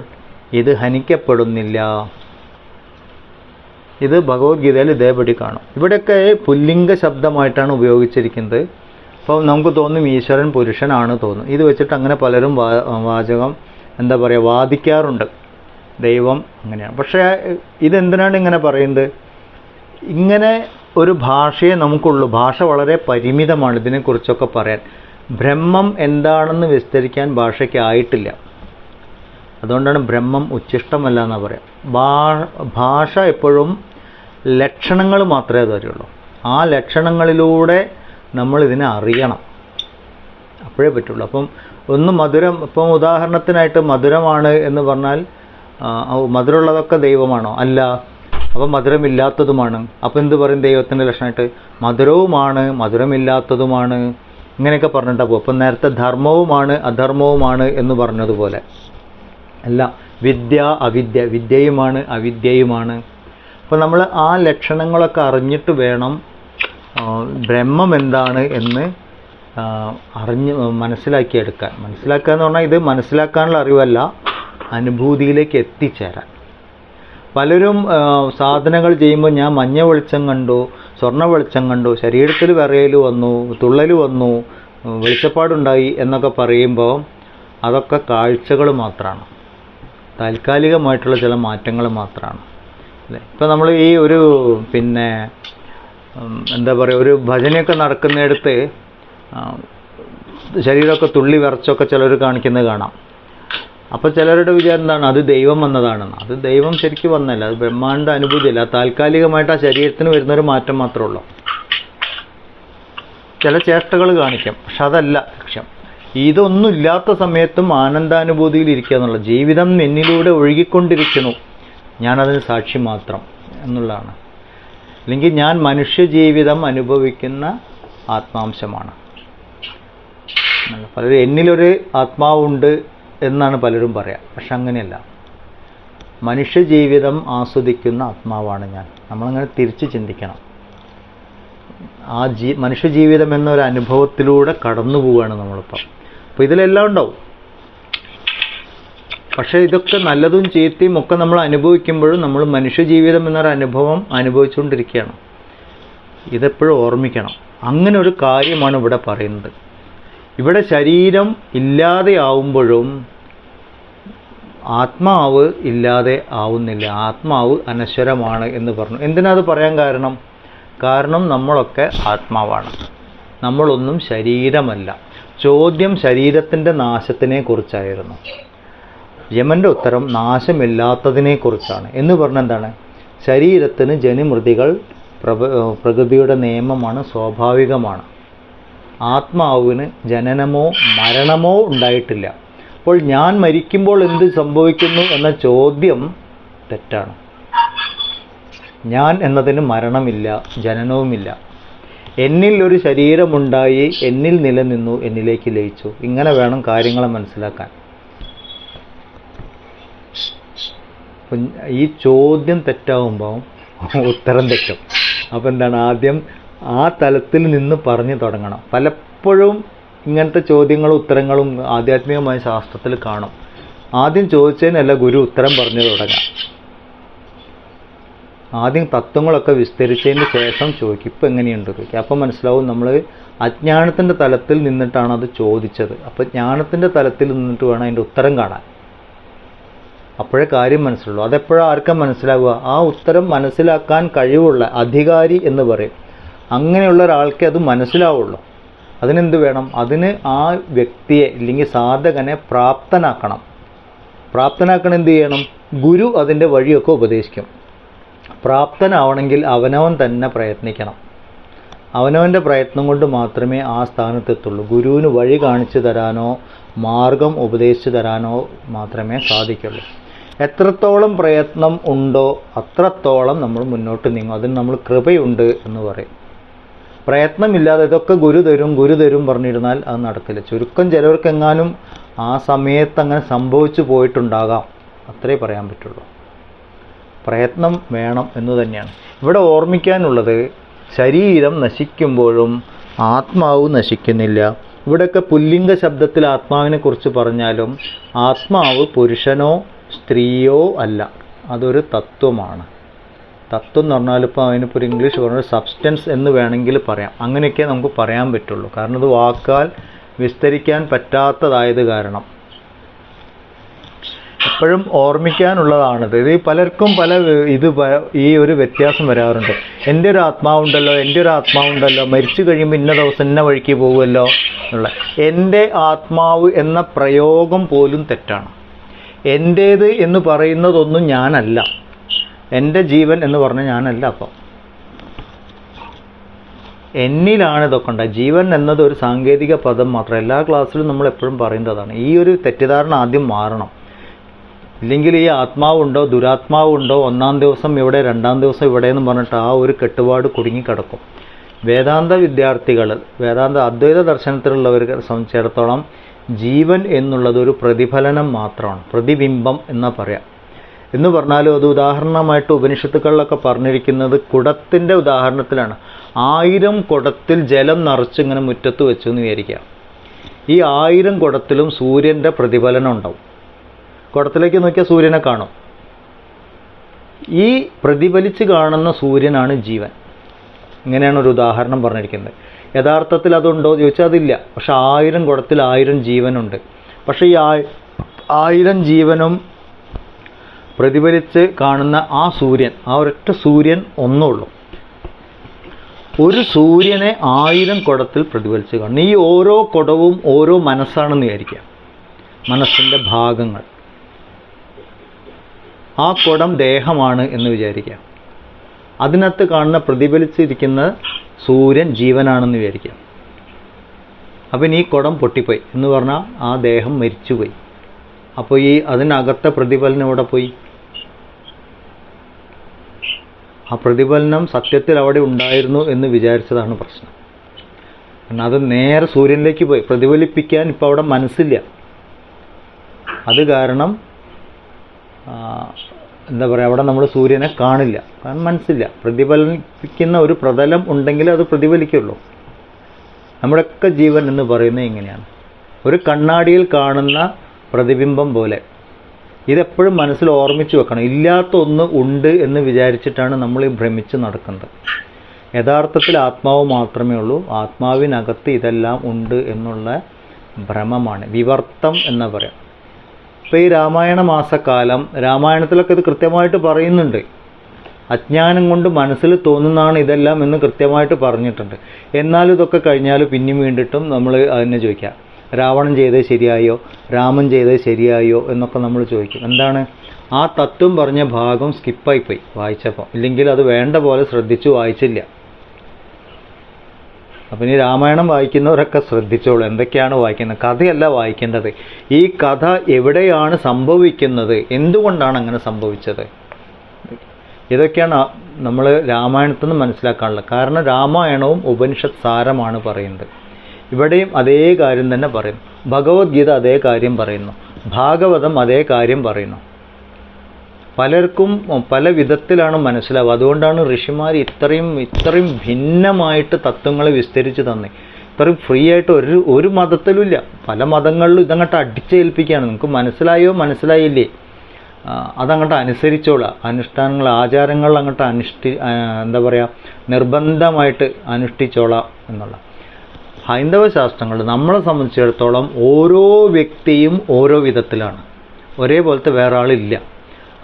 ഇത് ഹനിക്കപ്പെടുന്നില്ല. ഇത് ഭഗവത്ഗീതയിൽ ഇതേപടി കാണും. ഇവിടെയൊക്കെ പുല്ലിംഗ ശബ്ദമായിട്ടാണ് ഉപയോഗിച്ചിരിക്കുന്നത്. അപ്പോൾ നമുക്ക് തോന്നും ഈശ്വരൻ പുരുഷനാണ് തോന്നും. ഇത് വെച്ചിട്ട് അങ്ങനെ പലരും വാദിക്കാറുണ്ട്, ദൈവം അങ്ങനെയാണ്. പക്ഷേ ഇതെന്തിനാണ് ഇങ്ങനെ പറയുന്നത്? ഇങ്ങനെ ഒരു ഭാഷയെ നമുക്കുള്ളൂ. ഭാഷ വളരെ പരിമിതമാണ് ഇതിനെക്കുറിച്ചൊക്കെ പറയാൻ. ബ്രഹ്മം എന്താണെന്ന് വിസ്തരിക്കാൻ ഭാഷയ്ക്ക് ആയിട്ടില്ല. അതുകൊണ്ടാണ് ബ്രഹ്മം ഉച്ഛിഷ്ടമല്ല എന്ന് പറയാം. ഭാഷ എപ്പോഴും ലക്ഷണങ്ങൾ മാത്രമേ തരുള്ളൂ. ആ ലക്ഷണങ്ങളിലൂടെ നമ്മൾ ഇതിനെ അറിയണം, അപ്പോഴേ പറ്റുള്ളൂ. അപ്പം ഒന്ന് മധുരം, ഇപ്പം ഉദാഹരണത്തിനായിട്ട് മധുരമാണ് എന്ന് പറഞ്ഞാൽ മധുരമുള്ളതൊക്കെ ദൈവമാണോ? അല്ല. അപ്പം മധുരമില്ലാത്തതുമാണ്. അപ്പം എന്ത് പറയും ദൈവത്തിൻ്റെ ലക്ഷണമായിട്ട്? മധുരവുമാണ് മധുരമില്ലാത്തതുമാണ്, ഇങ്ങനെയൊക്കെ പറഞ്ഞിട്ടാണ് പോകും. അപ്പം നേരത്തെ ധർമ്മവുമാണ് അധർമ്മവുമാണ് എന്ന് പറഞ്ഞതുപോലെ അല്ല, വിദ്യ അവിദ്യ, വിദ്യയുമാണ് അവിദ്യയുമാണ്. അപ്പോൾ നമ്മൾ ആ ലക്ഷണങ്ങളൊക്കെ അറിഞ്ഞിട്ട് വേണം ബ്രഹ്മം എന്താണ് എന്ന് മനസ്സിലാക്കിയെടുക്കാൻ. മനസ്സിലാക്കുക എന്ന് പറഞ്ഞാൽ ഇത് മനസ്സിലാക്കാനുള്ള അറിവല്ല, അനുഭൂതിയിലേക്ക് എത്തിച്ചേരാൻ. പലരും സാധനകൾ ചെയ്യുമ്പോൾ ഞാൻ മഞ്ഞ വെളിച്ചം കണ്ടു, സ്വർണ്ണ വെളിച്ചം കണ്ടു, ശരീരത്തിൽ വിറയൽ വന്നു, തുള്ളൽ വന്നു, വെളിച്ചപ്പാടുണ്ടായി എന്നൊക്കെ പറയുമ്പോൾ അതൊക്കെ കാഴ്ചകൾ മാത്രമാണ്, താൽക്കാലികമായിട്ടുള്ള ചില മാറ്റങ്ങൾ മാത്രമാണ് അല്ലേ. ഇപ്പം നമ്മൾ ഈ ഒരു ഒരു ഭജനയൊക്കെ നടക്കുന്നിടത്ത് ശരീരമൊക്കെ തുള്ളി വിറച്ചൊക്കെ ചിലർ കാണിക്കുന്നത് കാണാം. അപ്പോൾ ചിലരുടെ വിചാരം എന്താണ്? അത് ദൈവം വന്നതാണെന്ന്. അത് ദൈവം ശരിക്കും വന്നല്ല, അത് ബ്രഹ്മാണ്ട അനുഭൂതിയല്ല, താൽക്കാലികമായിട്ട് ആ ശരീരത്തിന് വരുന്നൊരു മാറ്റം മാത്രമേ ഉള്ളൂ. ചില ചേഷ്ടകൾ കാണിക്കാം, പക്ഷെ അതല്ല ലക്ഷ്യം. ഇതൊന്നും ഇല്ലാത്ത സമയത്തും ആനന്ദാനുഭൂതിയിൽ ഇരിക്കുക എന്നുള്ള, ജീവിതം എന്നിലൂടെ ഒഴുകിക്കൊണ്ടിരിക്കുന്നു, ഞാനതിന് സാക്ഷി മാത്രം എന്നുള്ളതാണ്. അല്ലെങ്കിൽ ഞാൻ മനുഷ്യജീവിതം അനുഭവിക്കുന്ന ആത്മാംശമാണ്. പലരും എന്നിലൊരു ആത്മാവുണ്ട് എന്നാണ് പലരും പറയാം, പക്ഷെ അങ്ങനെയല്ല. മനുഷ്യജീവിതം ആസ്വദിക്കുന്ന ആത്മാവാണ് ഞാൻ. നമ്മളങ്ങനെ തിരിച്ച് ചിന്തിക്കണം. ആ മനുഷ്യജീവിതം എന്നൊരു അനുഭവത്തിലൂടെ കടന്നു പോവുകയാണ് നമ്മളിപ്പം. അപ്പോൾ ഇതിലെല്ലാം ഉണ്ടാവും. പക്ഷേ ഇതൊക്കെ നല്ലതും ചീത്തയും ഒക്കെ നമ്മൾ അനുഭവിക്കുമ്പോഴും നമ്മൾ മനുഷ്യജീവിതം എന്നൊരു അനുഭവം അനുഭവിച്ചുകൊണ്ടിരിക്കുകയാണ്. ഇതെപ്പോഴും ഓർമ്മിക്കണം. അങ്ങനെ ഒരു കാര്യമാണ് ഇവിടെ പറയുന്നത്. ഇവിടെ ശരീരം ഇല്ലാതെയാവുമ്പോഴും ആത്മാവ് ഇല്ലാതെ ആവുന്നില്ല. ആത്മാവ് അനശ്വരമാണ് എന്ന് പറഞ്ഞു. എന്തിനാ അത് പറയാൻ കാരണം? കാരണം നമ്മളൊക്കെ ആത്മാവാണ്, നമ്മളൊന്നും ശരീരമല്ല. ചോദ്യം ശരീരത്തിൻ്റെ നാശത്തിനെ കുറിച്ചായിരുന്നു. യമൻ്റെ ഉത്തരം നാശമില്ലാത്തതിനെ കുറിച്ചാണ്. എന്ന് പറഞ്ഞാൽ എന്താണ്? ശരീരത്തിന് ജനിമൃതികൾ പ്രകൃതിയുടെ നിയമമാണ്, സ്വാഭാവികമാണ്. ആത്മാവിന് ജനനമോ മരണമോ ഉണ്ടായിട്ടില്ല. അപ്പോൾ ഞാൻ മരിക്കുമ്പോൾ എന്ത് സംഭവിക്കുന്നു എന്ന ചോദ്യം തെറ്റാണ്. ഞാൻ എന്നതിന് മരണമില്ല, ജനനവുമില്ല. എന്നിൽ ഒരു ശരീരമുണ്ടായി, എന്നിൽ നിലനിന്നു, എന്നിലേക്ക് ലയിച്ചു. ഇങ്ങനെ വേണം കാര്യങ്ങളെ മനസ്സിലാക്കാൻ. ഈ ചോദ്യം തെറ്റാവുമ്പോൾ ഉത്തരം തെറ്റും. അപ്പം എന്താണ്? ആദ്യം ആ തലത്തിൽ നിന്ന് പറഞ്ഞു തുടങ്ങണം. പലപ്പോഴും ഇങ്ങനത്തെ ചോദ്യങ്ങളും ഉത്തരങ്ങളും ആധ്യാത്മികമായ ശാസ്ത്രത്തിൽ കാണും. ആദ്യം ചോദിച്ചതിനല്ല ഗുരു ഉത്തരം പറഞ്ഞു തുടങ്ങാം. ആദ്യം തത്വങ്ങളൊക്കെ വിസ്തരിച്ചതിന് ശേഷം ചോദിക്കും, ഇപ്പം എങ്ങനെയുണ്ട് ചോദിക്കുക. അപ്പം മനസ്സിലാവും നമ്മൾ അജ്ഞാനത്തിൻ്റെ തലത്തിൽ നിന്നിട്ടാണ് അത് ചോദിച്ചത്. അപ്പം ജ്ഞാനത്തിൻ്റെ തലത്തിൽ നിന്നിട്ട് വേണം അതിൻ്റെ ഉത്തരം കാണാൻ. അപ്പോഴേ കാര്യം മനസ്സിലുള്ളൂ. അതെപ്പോഴാണ് ആർക്കും മനസ്സിലാവുക? ആ ഉത്തരം മനസ്സിലാക്കാൻ കഴിവുള്ള അധികാരി എന്ന് പറയും. അങ്ങനെയുള്ള ഒരാൾക്കേ അത് മനസ്സിലാവുള്ളൂ. അതിനെന്ത് വേണം? അതിന് ആ വ്യക്തിയെ ഇല്ലെങ്കിൽ സാധകനെ പ്രാപ്തനാക്കണം. പ്രാപ്തനാക്കണം എന്ത് ചെയ്യണം? ഗുരു അതിൻ്റെ വഴിയൊക്കെ ഉപദേശിക്കും. പ്രാപ്തനാവണമെങ്കിൽ അവനവൻ തന്നെ പ്രയത്നിക്കണം. അവനവൻ്റെ പ്രയത്നം കൊണ്ട് മാത്രമേ ആ സ്ഥാനത്തെത്തുള്ളൂ. ഗുരുവിന് വഴി കാണിച്ചു തരാനോ മാർഗം ഉപദേശിച്ചു തരാനോ മാത്രമേ സാധിക്കുള്ളൂ. എത്രത്തോളം പ്രയത്നം ഉണ്ടോ അത്രത്തോളം നമ്മൾ മുന്നോട്ട് നീങ്ങും. അതിന് നമ്മൾ കൃപയുണ്ട് എന്ന് പറയും. പ്രയത്നമില്ലാതെ ഇതൊക്കെ ഗുരു തരും പറഞ്ഞിരുന്നാൽ അത് നടക്കില്ല. ചുരുക്കം ചിലവർക്കെങ്ങാനും ആ സമയത്ത് അങ്ങനെ സംഭവിച്ചു പോയിട്ടുണ്ടാകാം. അത്രേ പറയാൻ പറ്റുള്ളൂ. പ്രയത്നം വേണം എന്ന് തന്നെയാണ് ഇവിടെ ഓർമ്മിക്കാനുള്ളത്. ശരീരം നശിക്കുമ്പോഴും ആത്മാവ് നശിക്കുന്നില്ല. ഇവിടെയൊക്കെ പുല്ലിംഗ ശബ്ദത്തിൽ ആത്മാവിനെ കുറിച്ച് പറഞ്ഞാലും ആത്മാവ് പുരുഷനോ സ്ത്രീയോ അല്ല, അതൊരു തത്വമാണ്. തത്വം എന്ന് പറഞ്ഞാൽ ഇപ്പോൾ അതിനിപ്പോൾ ഒരു ഇംഗ്ലീഷ് പറഞ്ഞൊരു സബ്സ്റ്റൻസ് എന്ന് വേണമെങ്കിൽ പറയാം. അങ്ങനെയൊക്കെ നമുക്ക് പറയാൻ പറ്റുള്ളൂ. കാരണം ഇത് വാക്കാൽ വിസ്തരിക്കാൻ പറ്റാത്തതായത് കാരണം. എപ്പോഴും ഓർമ്മിക്കാനുള്ളതാണിത്. ഇത് പലർക്കും ഈ ഒരു വ്യത്യാസം വരാറുണ്ട്. എൻ്റെ ഒരു ആത്മാവുണ്ടല്ലോ, മരിച്ചു കഴിയുമ്പോൾ ഇന്ന ദിവസം ഇന്ന വഴിക്ക് പോകുമല്ലോ എന്നുള്ള. എൻ്റെ ആത്മാവ് എന്ന പ്രയോഗം പോലും തെറ്റാണ്. എൻ്റേത് എന്ന് പറയുന്നതൊന്നും ഞാനല്ല. എൻ്റെ ജീവൻ എന്ന് പറഞ്ഞാൽ ഞാനല്ല. അപ്പം എന്നിലാണ് ഇതൊക്കെ ഉണ്ടായത്. ജീവൻ എന്നത് ഒരു സാങ്കേതിക പദം മാത്രം. എല്ലാ ക്ലാസ്സിലും നമ്മൾ എപ്പോഴും പറയുന്നതാണ്. ഈ ഒരു തെറ്റിദ്ധാരണ ആദ്യം മാറണം. ഇല്ലെങ്കിൽ ഈ ആത്മാവുണ്ടോ ദുരാത്മാവുണ്ടോ, ഒന്നാം ദിവസം ഇവിടെ രണ്ടാം ദിവസം ഇവിടെ എന്ന് പറഞ്ഞിട്ട് ആ ഒരു കെട്ടുപാട് കുടുങ്ങിക്കിടക്കും. വേദാന്ത വിദ്യാർത്ഥികൾ, വേദാന്ത അദ്വൈത ദർശനത്തിലുള്ളവരെ സംബന്ധിച്ചിടത്തോളം ജീവൻ എന്നുള്ളത് ഒരു പ്രതിഫലനം മാത്രമാണ്, പ്രതിബിംബം എന്നാ പറയാം. എന്ന് പറഞ്ഞാലും അത് ഉദാഹരണമായിട്ട് ഉപനിഷത്തുക്കളിലൊക്കെ പറഞ്ഞിരിക്കുന്നത് കുടത്തിൻ്റെ ഉദാഹരണത്തിലാണ്. 1000 കുടത്തിൽ ജലം നിറച്ചിങ്ങനെ മുറ്റത്ത് വെച്ചു എന്ന് വിചാരിക്കാം. ഈ 1000 കുടത്തിലും സൂര്യൻ്റെ പ്രതിഫലനം ഉണ്ടാവും. കുടത്തിലേക്ക് നോക്കിയാൽ സൂര്യനെ കാണും. ഈ പ്രതിഫലിച്ച് കാണുന്ന സൂര്യനാണ് ജീവൻ. ഇങ്ങനെയാണ് ഒരു ഉദാഹരണം പറഞ്ഞിരിക്കുന്നത്. യഥാർത്ഥത്തിൽ അതുണ്ടോ ചോദിച്ചാൽ അതില്ല. പക്ഷെ 1000 കുടത്തിൽ 1000 ജീവനുണ്ട്. പക്ഷേ ഈ 1000 ജീവനും പ്രതിഫലിച്ച് കാണുന്ന ആ സൂര്യൻ, ആ ഒരൊറ്റ സൂര്യൻ ഒന്നുള്ളൂ. ഒരു സൂര്യനെ 1000 കുടത്തിൽ പ്രതിഫലിച്ച് കാണുന്നു. ഈ ഓരോ കുടവും ഓരോ മനസ്സാണെന്ന് വിചാരിക്കാം. മനസ്സിൻ്റെ ഭാഗങ്ങൾ. ആ കുടം ദേഹമാണ് എന്ന് വിചാരിക്കാം. അതിനകത്ത് കാണുന്ന പ്രതിഫലിച്ചിരിക്കുന്ന സൂര്യൻ ജീവനാണെന്ന് വിചാരിക്കാം. അപ്പം ഈ കുടം പൊട്ടിപ്പോയി എന്ന് പറഞ്ഞാൽ ആ ദേഹം മരിച്ചുപോയി. അപ്പോൾ ഈ അതിനകത്തെ പ്രതിഫലനം ഇവിടെ പോയി. ആ പ്രതിഫലനം സത്യത്തിൽ അവിടെ ഉണ്ടായിരുന്നു എന്ന് വിചാരിച്ചതാണ് പ്രശ്നം. കാരണം അത് നേരെ സൂര്യനിലേക്ക് പോയി. പ്രതിഫലിപ്പിക്കാൻ ഇപ്പോൾ അവിടെ മനസ്സില്ല. അത് കാരണം എന്താ പറയുക, അവിടെ നമ്മൾ സൂര്യനെ കാണില്ല, കാരണം മനസ്സില്ല. പ്രതിഫലിക്കുന്ന ഒരു പ്രതലം ഉണ്ടെങ്കിൽ അത് പ്രതിഫലിക്കുള്ളൂ. നമ്മുടെയൊക്കെ ജീവൻ എന്ന് പറയുന്നത് ഇങ്ങനെയാണ്, ഒരു കണ്ണാടിയിൽ കാണുന്ന പ്രതിബിംബം പോലെ. ഇതെപ്പോഴും മനസ്സിൽ ഓർമ്മിച്ച് വെക്കണം. ഇല്ലാത്ത ഒന്ന് ഉണ്ട് എന്ന് വിചാരിച്ചിട്ടാണ് നമ്മൾ ഈ ഭ്രമിച്ച് നടക്കുന്നത്. യഥാർത്ഥത്തിൽ ആത്മാവ് മാത്രമേ ഉള്ളൂ. ആത്മാവിനകത്ത് ഇതെല്ലാം ഉണ്ട് എന്നുള്ള ഭ്രമമാണ്, വിവർത്തം എന്ന് പറയാം. ഇപ്പോൾ ഈ രാമായണ മാസക്കാലം, രാമായണത്തിലൊക്കെ ഇത് കൃത്യമായിട്ട് പറയുന്നുണ്ട്. അജ്ഞാനം കൊണ്ട് മനസ്സിൽ തോന്നുന്നതാണ് ഇതെല്ലാം എന്ന് കൃത്യമായിട്ട് പറഞ്ഞിട്ടുണ്ട്. എന്നാലും ഇതൊക്കെ കഴിഞ്ഞാൽ പിന്നെയും വീണ്ടിട്ടും നമ്മൾ അതിനെ ചോദിക്കാം, രാവണൻ ചെയ്തത് ശരിയായോ, രാമൻ ചെയ്തത് ശരിയായോ എന്നൊക്കെ നമ്മൾ ചോദിക്കും. എന്താണ്, ആ തത്വം പറഞ്ഞ ഭാഗം സ്കിപ്പായിപ്പോയി വായിച്ചപ്പോൾ, ഇല്ലെങ്കിൽ അത് വേണ്ട പോലെ ശ്രദ്ധിച്ചു വായിച്ചില്ല. അപ്പം ഇനി രാമായണം വായിക്കുന്നവരൊക്കെ ശ്രദ്ധിച്ചോളൂ, എന്തൊക്കെയാണ് വായിക്കുന്നത്. കഥയല്ല വായിക്കേണ്ടത്, ഈ കഥ എവിടെയാണ് സംഭവിക്കുന്നത്, എന്തുകൊണ്ടാണ് അങ്ങനെ സംഭവിച്ചത്, ഇതൊക്കെയാണ് നമ്മൾ രാമായണത്തിൽ നിന്ന് മനസ്സിലാക്കാനുള്ളത്. കാരണം രാമായണവും ഉപനിഷത്ത് സാരമാണ് പറയുന്നത്. ഇവിടെയും അതേ കാര്യം തന്നെ പറയുന്നു. ഭഗവത്ഗീത അതേ കാര്യം പറയുന്നു, ഭാഗവതം അതേ കാര്യം പറയുന്നു. പലർക്കും പല വിധത്തിലാണ് മനസ്സിലാവുക. അതുകൊണ്ടാണ് ഋഷിമാർ ഇത്രയും ഭിന്നമായിട്ട് തത്വങ്ങൾ വിസ്തരിച്ച് തന്നെ. ഇത്രയും ഫ്രീ ആയിട്ട് ഒരു മതത്തിലുമില്ല. പല മതങ്ങളിലും ഇതങ്ങോട്ട് അടിച്ചേൽപ്പിക്കുകയാണ്. നിങ്ങൾക്ക് മനസ്സിലായോ മനസ്സിലായില്ലേ, അതങ്ങോട്ട് അനുസരിച്ചോളാം. അനുഷ്ഠാനങ്ങൾ, ആചാരങ്ങൾ അങ്ങോട്ട് എന്താ പറയുക, നിർബന്ധമായിട്ട് അനുഷ്ഠിച്ചോളാം എന്നുള്ള. ഹൈന്ദവ ശാസ്ത്രങ്ങൾ നമ്മളെ സംബന്ധിച്ചിടത്തോളം ഓരോ വ്യക്തിയും ഓരോ വിധത്തിലാണ്, ഒരേപോലത്തെ വേറെ ആളില്ല.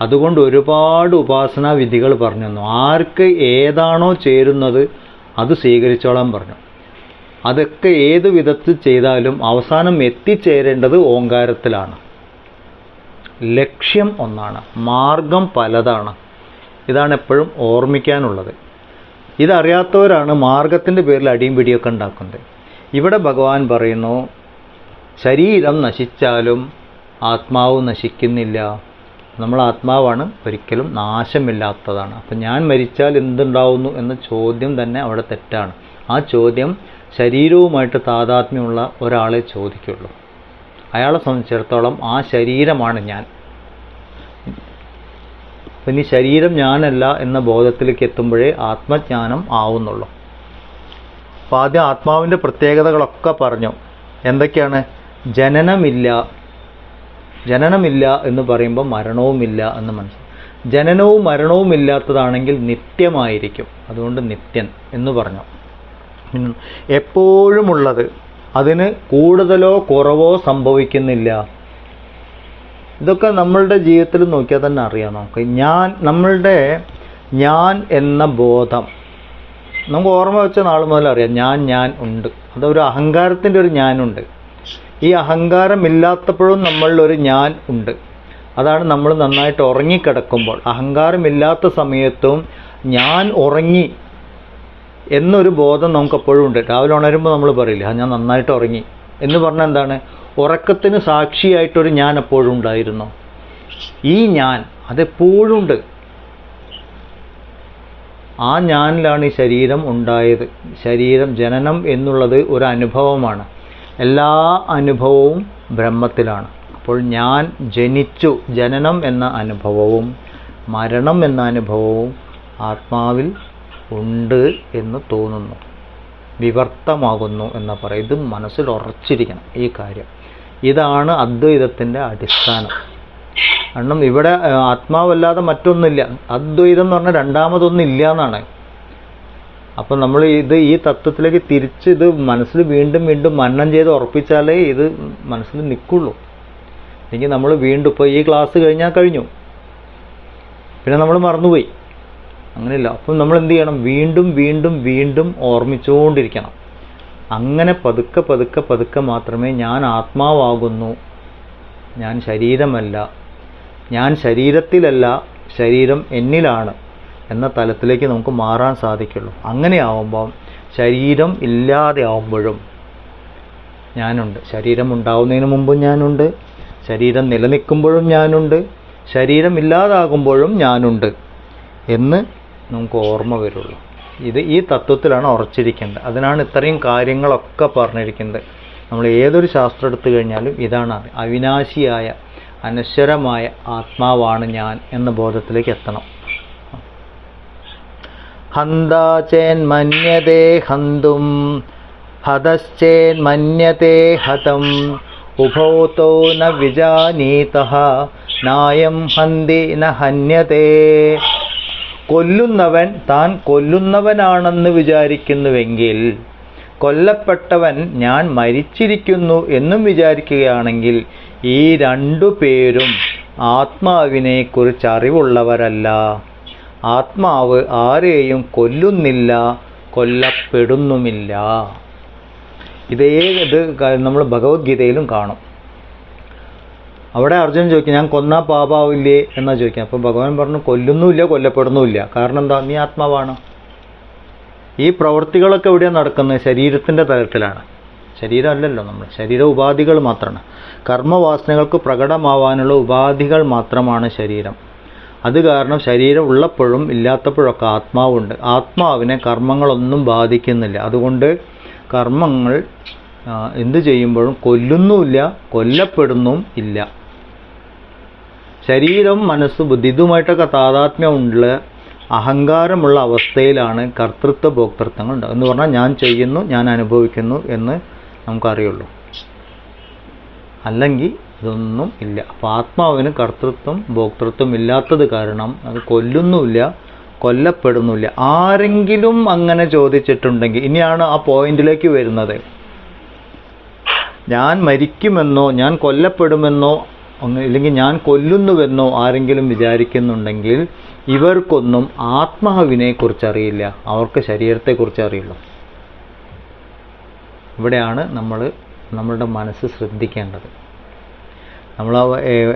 അതുകൊണ്ട് ഒരുപാട് ഉപാസനാ വിധികൾ പറഞ്ഞു തന്നു. ആർക്ക് ഏതാണോ ചേരുന്നത് അത് സ്വീകരിച്ചോളാൻ പറഞ്ഞു. അതൊക്കെ ഏത് വിധത്തിൽ ചെയ്താലും അവസാനം എത്തിച്ചേരേണ്ടത് ഓങ്കാരത്തിലാണ്. ലക്ഷ്യം ഒന്നാണ്, മാർഗം പലതാണ്. ഇതാണ് എപ്പോഴും ഓർമ്മിക്കാനുള്ളത്. ഇതറിയാത്തവരാണ് മാർഗത്തിൻ്റെ പേരിൽ അടിയും പിടിയൊക്കെ ഉണ്ടാക്കുന്നത്. ഇവിടെ ഭഗവാൻ പറയുന്നു, ശരീരം നശിച്ചാലും ആത്മാവ് നശിക്കുന്നില്ല. നമ്മൾ ആത്മാവാണ്, ഒരിക്കലും നാശമില്ലാത്തതാണ്. അപ്പം ഞാൻ മരിച്ചാൽ എന്തുണ്ടാവുന്നു എന്ന ചോദ്യം തന്നെ അവിടെ തെറ്റാണ്. ആ ചോദ്യം ശരീരവുമായിട്ട് താതാത്മ്യമുള്ള ഒരാളെ ചോദിക്കുള്ളൂ. അയാളെ സംബന്ധിച്ചിടത്തോളം ആ ശരീരമാണ് ഞാൻ. പിന്നെ ശരീരം ഞാനല്ല എന്ന ബോധത്തിലേക്ക് എത്തുമ്പോഴേ ആത്മജ്ഞാനം ആവുന്നുള്ളൂ. അപ്പോൾ ആദ്യം ആത്മാവിൻ്റെ പ്രത്യേകതകളൊക്കെ പറഞ്ഞു. എന്തൊക്കെയാണ്? ജനനമില്ല എന്ന് പറയുമ്പോൾ മരണവുമില്ല എന്ന് മനസ്സിലാക്കും. ജനനവും മരണവും ഇല്ലാത്തതാണെങ്കിൽ നിത്യമായിരിക്കും, അതുകൊണ്ട് നിത്യൻ എന്ന് പറഞ്ഞു. എപ്പോഴുമുള്ളത്, അതിന് കൂടുതലോ കുറവോ സംഭവിക്കുന്നില്ല. ഇതൊക്കെ നമ്മളുടെ ജീവിതത്തിൽ നോക്കിയാൽ തന്നെ അറിയാം നമുക്ക്. നമ്മളുടെ ഞാൻ എന്ന ബോധം നമുക്ക് ഓർമ്മ വെച്ച നാൾ മുതൽ അറിയാം. ഞാൻ ഉണ്ട്, അതൊരു അഹങ്കാരത്തിൻ്റെ ഒരു ഞാനുണ്ട്. ഈ അഹങ്കാരമില്ലാത്തപ്പോഴും നമ്മളിലൊരു ഞാൻ ഉണ്ട്. അതാണ് നമ്മൾ നന്നായിട്ട് ഉറങ്ങിക്കിടക്കുമ്പോൾ, അഹങ്കാരമില്ലാത്ത സമയത്തും ഞാൻ ഉറങ്ങി എന്നൊരു ബോധം നമുക്കെപ്പോഴും ഉണ്ട്. രാവിലെ ഉണരുമ്പോൾ നമ്മൾ പറയില്ല, ഞാൻ നന്നായിട്ട് ഉറങ്ങി എന്ന് പറഞ്ഞാൽ എന്താണ്? ഉറക്കത്തിന് സാക്ഷിയായിട്ടൊരു ഞാൻ എപ്പോഴും ഉണ്ടായിരുന്നു. ഈ ഞാൻ അതെപ്പോഴും ഉണ്ട്. ആ ഞാനിലാണ് ഈ ശരീരം ഉണ്ടായത്. ശരീരം, ജനനം എന്നുള്ളത് ഒരു അനുഭവമാണ്. എല്ലാ അനുഭവവും ബ്രഹ്മത്തിലാണ്. അപ്പോൾ ഞാൻ ജനിച്ചു, ജനനം എന്ന അനുഭവവും മരണം എന്ന അനുഭവവും ആത്മാവിൽ ഉണ്ട് എന്ന് തോന്നുന്നു, വിവർത്തമാകുന്നു എന്ന് പറയും. ഇത് മനസ്സിൽ ഉറച്ചിരിക്കണം ഈ കാര്യം. ഇതാണ് അദ്വൈതത്തിൻ്റെ അടിസ്ഥാനം. കാരണം ഇവിടെ ആത്മാവല്ലാതെ മറ്റൊന്നുമില്ല. അദ്വൈതം എന്ന് പറഞ്ഞാൽ രണ്ടാമതൊന്നില്ല എന്നാണ്. അപ്പം നമ്മൾ ഈ തത്വത്തിലേക്ക് തിരിച്ച് ഇത് മനസ്സിൽ വീണ്ടും വീണ്ടും മനനം ചെയ്ത് ഉറപ്പിച്ചാലേ ഇത് മനസ്സിൽ നിൽക്കുള്ളൂ. അല്ലെങ്കിൽ നമ്മൾ വീണ്ടും ഇപ്പോൾ ഈ ക്ലാസ് കഴിഞ്ഞാൽ കഴിഞ്ഞു, പിന്നെ നമ്മൾ മറന്നുപോയി, അങ്ങനെയില്ല. അപ്പം നമ്മൾ എന്ത് ചെയ്യണം? വീണ്ടും വീണ്ടും വീണ്ടും ഓർമ്മിച്ചുകൊണ്ടിരിക്കണം. അങ്ങനെ പതുക്കെ പതുക്കെ പതുക്കെ മാത്രമേ ഞാൻ ആത്മാവാകുന്നു, ഞാൻ ശരീരമല്ല, ഞാൻ ശരീരത്തിലല്ല, ശരീരം എന്നിലാണ് എന്ന തലത്തിലേക്ക് നമുക്ക് മാറാൻ സാധിക്കുള്ളൂ. അങ്ങനെയാവുമ്പം ശരീരം ഇല്ലാതെ ആവുമ്പോഴും ഞാനുണ്ട്. ശരീരം ഉണ്ടാവുന്നതിന് മുമ്പും ഞാനുണ്ട്, ശരീരം നിലനിൽക്കുമ്പോഴും ഞാനുണ്ട്, ശരീരം ഇല്ലാതാകുമ്പോഴും ഞാനുണ്ട് എന്ന് നമുക്ക് ഓർമ്മ വരുള്ളൂ. ഈ തത്വത്തിലാണ് ഉറച്ചിരിക്കേണ്ടത്. അതിനാണ് ഇത്രയും കാര്യങ്ങളൊക്കെ പറഞ്ഞിരിക്കുന്നത്. നമ്മൾ ഏതൊരു ശാസ്ത്രം എടുത്തു കഴിഞ്ഞാലും ഇതാണ് അവിനാശിയായ, അനശ്വരമായ ആത്മാവാണ് ഞാൻ എന്ന ബോധത്തിലേക്ക് എത്തണം. ഹന്താചേൻ മന്യതേ ഹന്തും ഹതശ്ചേൻ മന്യതേ ഹതം ഉഭൗതോ ന വിജാനീതഃ നായം ഹന്തി ന ഹന്യതേ. കൊല്ലുന്നവൻ താൻ കൊല്ലുന്നവനാണെന്ന് വിചാരിക്കുന്നുവെങ്കിൽ, കൊല്ലപ്പെട്ടവൻ ഞാൻ മരിച്ചിരിക്കുന്നു എന്നും വിചാരിക്കുകയാണെങ്കിൽ ഈ രണ്ടു പേരും ആത്മാവിനെ കുറിച്ച് അറിവുള്ളവരല്ല. ആത്മാവ് ആരെയും കൊല്ലുന്നില്ല, കൊല്ലപ്പെടുന്നുമില്ല. ഇത് നമ്മൾ ഭഗവത്ഗീതയിലും കാണും. അവിടെ അർജുനൻ ചോദിക്കും, ഞാൻ കൊന്നാ പാപാവില്ലേ എന്നാ ചോദിക്കാം. അപ്പോൾ ഭഗവാൻ പറഞ്ഞു, കൊല്ലുന്നുമില്ല, കൊല്ലപ്പെടുന്നുമില്ല. കാരണം എന്താ? നീ ആത്മാവാണ്. ഈ പ്രവൃത്തികളൊക്കെ എവിടെയാണ് നടക്കുന്നത്? ശരീരത്തിൻ്റെ തലത്തിലാണ്. ശരീരമല്ലല്ലോ നമ്മൾ, ശരീര ഉപാധികൾ മാത്രമാണ്. കർമ്മവാസനകൾക്ക് പ്രകടമാവാനുള്ള ഉപാധികൾ മാത്രമാണ് ശരീരം. അത് കാരണം ശരീരം ഉള്ളപ്പോഴും ഇല്ലാത്തപ്പോഴൊക്കെ ആത്മാവുണ്ട്. ആത്മാവിനെ കർമ്മങ്ങളൊന്നും ബാധിക്കുന്നില്ല. അതുകൊണ്ട് കർമ്മങ്ങൾ എന്തു ചെയ്യുമ്പോഴും കൊല്ലുന്നുമില്ല, കൊല്ലപ്പെടുന്നും ഇല്ല. ശരീരം, മനസ്സ്, ബുദ്ധി ഇതുമായിട്ടൊക്കെ താതാത്മ്യമുള്ള അഹങ്കാരമുള്ള അവസ്ഥയിലാണ് കർത്തൃത്വ ഭോക്തൃത്വങ്ങൾ ഉണ്ടാകും. എന്ന് പറഞ്ഞാൽ ഞാൻ ചെയ്യുന്നു, ഞാൻ അനുഭവിക്കുന്നു എന്ന് നമുക്കറിയുള്ളൂ. അല്ലെങ്കിൽ ഇതൊന്നും ഇല്ല. അപ്പോൾ ആത്മാവിന് കർത്തൃത്വം ഭോക്തൃത്വം ഇല്ലാത്തത് കാരണം അത് കൊല്ലുന്നുമില്ല, കൊല്ലപ്പെടുന്നില്ല. ആരെങ്കിലും അങ്ങനെ ചോദിച്ചിട്ടുണ്ടെങ്കിൽ, ഇനിയാണ് ആ പോയിന്റിലേക്ക് വരുന്നത്, ഞാൻ മരിക്കുമെന്നോ ഞാൻ കൊല്ലപ്പെടുമെന്നോ ഇല്ലെങ്കിൽ ഞാൻ കൊല്ലുന്നുവെന്നോ ആരെങ്കിലും വിചാരിക്കുന്നുണ്ടെങ്കിൽ ഇവർക്കൊന്നും ആത്മാവിനെ കുറിച്ചറിയില്ല, അവർക്ക് ശരീരത്തെക്കുറിച്ച് അറിയുള്ളൂ. ഇവിടെയാണ് നമ്മളുടെ മനസ്സ് ശ്രദ്ധിക്കേണ്ടത്. നമ്മൾ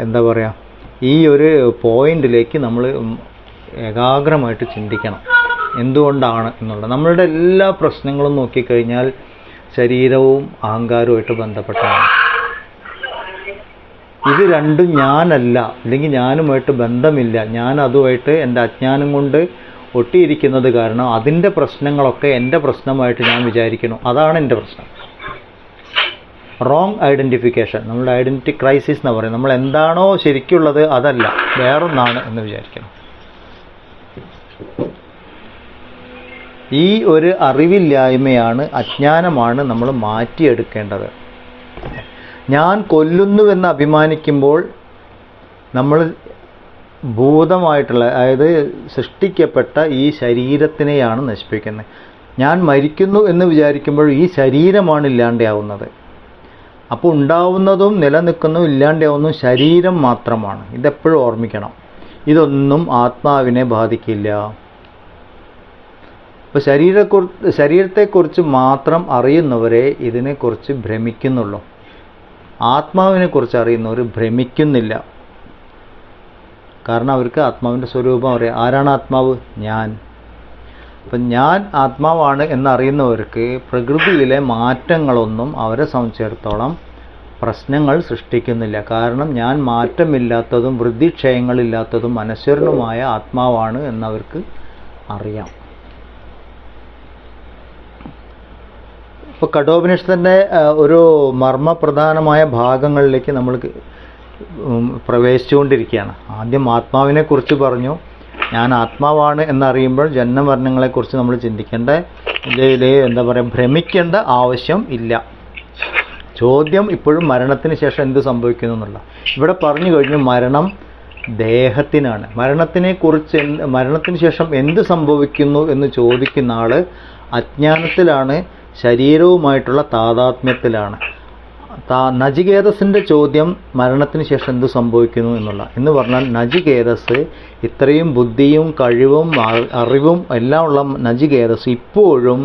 എന്താ പറയുക, ഈ ഒരു പോയിന്റിലേക്ക് നമ്മൾ ഏകാഗ്രമായിട്ട് ചിന്തിക്കണം. എന്തുകൊണ്ടാണ് എന്നുള്ളത്. നമ്മളുടെ എല്ലാ പ്രശ്നങ്ങളും നോക്കിക്കഴിഞ്ഞാൽ ശരീരവും അഹങ്കാരവുമായിട്ട് ബന്ധപ്പെട്ടാണ്. ഇത് രണ്ടും ഞാനല്ല, അല്ലെങ്കിൽ ഞാനുമായിട്ട് ബന്ധമില്ല. ഞാൻ അതുമായിട്ട് എൻ്റെ അജ്ഞാനം കൊണ്ട് ഒട്ടിയിരിക്കുന്നത് കാരണം അതിൻ്റെ പ്രശ്നങ്ങളൊക്കെ എൻ്റെ പ്രശ്നമായിട്ട് ഞാൻ വിചാരിക്കുന്നു. അതാണ് എൻ്റെ പ്രശ്നം. റോങ് ഐഡൻറ്റിഫിക്കേഷൻ, നമ്മളുടെ ഐഡൻറ്റിറ്റി ക്രൈസിസ് എന്ന് പറയും. നമ്മൾ എന്താണോ ശരിക്കുള്ളത് അതല്ല, വേറൊന്നാണ് എന്ന് വിചാരിക്കണം. ഈ ഒരു അറിവില്ലായ്മയാണ്, അജ്ഞാനമാണ് നമ്മൾ മാറ്റിയെടുക്കേണ്ടത്. ഞാൻ കൊല്ലുന്നുവെന്ന് അഭിമാനിക്കുമ്പോൾ നമ്മൾ ഭൂതമായിട്ടുള്ള, അതായത് സൃഷ്ടിക്കപ്പെട്ട ഈ ശരീരത്തിനെയാണ് നശിപ്പിക്കുന്നത്. ഞാൻ മരിക്കുന്നു എന്ന് വിചാരിക്കുമ്പോൾ ഈ ശരീരമാണ് ഇല്ലാണ്ടാവുന്നത്. അപ്പോൾ ഉണ്ടാവുന്നതും നിലനിൽക്കുന്നതും ഇല്ലാണ്ടാവുന്നതും ശരീരം മാത്രമാണ്. ഇതെപ്പോഴും ഓർമ്മിക്കണം. ഇതൊന്നും ആത്മാവിനെ ബാധിക്കില്ല. അപ്പോൾ ശരീരത്തെക്കുറിച്ച് മാത്രം അറിയുന്നവരെ ഇതിനെക്കുറിച്ച് ഭ്രമിക്കുന്നുള്ളൂ. ആത്മാവിനെക്കുറിച്ച് അറിയുന്നവർ ഭ്രമിക്കുന്നില്ല. കാരണം അവർക്ക് ആത്മാവിൻ്റെ സ്വരൂപം അറിയാം. ആരാണ് ആത്മാവ്? ഞാൻ. അപ്പം ഞാൻ ആത്മാവാണ് എന്നറിയുന്നവർക്ക് പ്രകൃതിയിലെ മാറ്റങ്ങളൊന്നും അവരെ സംബന്ധിച്ചിടത്തോളം പ്രശ്നങ്ങൾ സൃഷ്ടിക്കുന്നില്ല. കാരണം ഞാൻ മാറ്റമില്ലാത്തതും വൃദ്ധിക്ഷയങ്ങളില്ലാത്തതും അനശ്വരനുമായ ആത്മാവാണ് എന്നവർക്ക് അറിയാം. ഇപ്പോൾ കഠോപനിഷത്തിൻ്റെ ഒരു മർമ്മപ്രധാനമായ ഭാഗങ്ങളിലേക്ക് നമ്മൾ പ്രവേശിച്ചുകൊണ്ടിരിക്കുകയാണ്. ആദ്യം ആത്മാവിനെക്കുറിച്ച് പറഞ്ഞു. ഞാൻ ആത്മാവാണ് എന്നറിയുമ്പോൾ ജന്മമരണങ്ങളെക്കുറിച്ച് നമ്മൾ ചിന്തിക്കേണ്ട, എന്താ പറയുക, ഭ്രമിക്കേണ്ട ആവശ്യം ഇല്ല. ചോദ്യം ഇപ്പോഴും മരണത്തിന് ശേഷം എന്ത് സംഭവിക്കുന്നു എന്നുള്ള. ഇവിടെ പറഞ്ഞു കഴിഞ്ഞു മരണം ദേഹത്തിനാണ്. മരണത്തിന് ശേഷം എന്ത് സംഭവിക്കുന്നു എന്ന് ചോദിക്കുന്ന ആൾ അജ്ഞാനത്തിലാണ്, ശരീരവുമായിട്ടുള്ള താതാത്മ്യത്തിലാണ്. നചികേതസിൻ്റെ ചോദ്യം മരണത്തിന് ശേഷം എന്ത് സംഭവിക്കുന്നു എന്നുള്ള. എന്ന് പറഞ്ഞാൽ നചികേതസ് ഇത്രയും ബുദ്ധിയും കഴിവും അറിവും എല്ലാം ഉള്ള നചികേതസ് ഇപ്പോഴും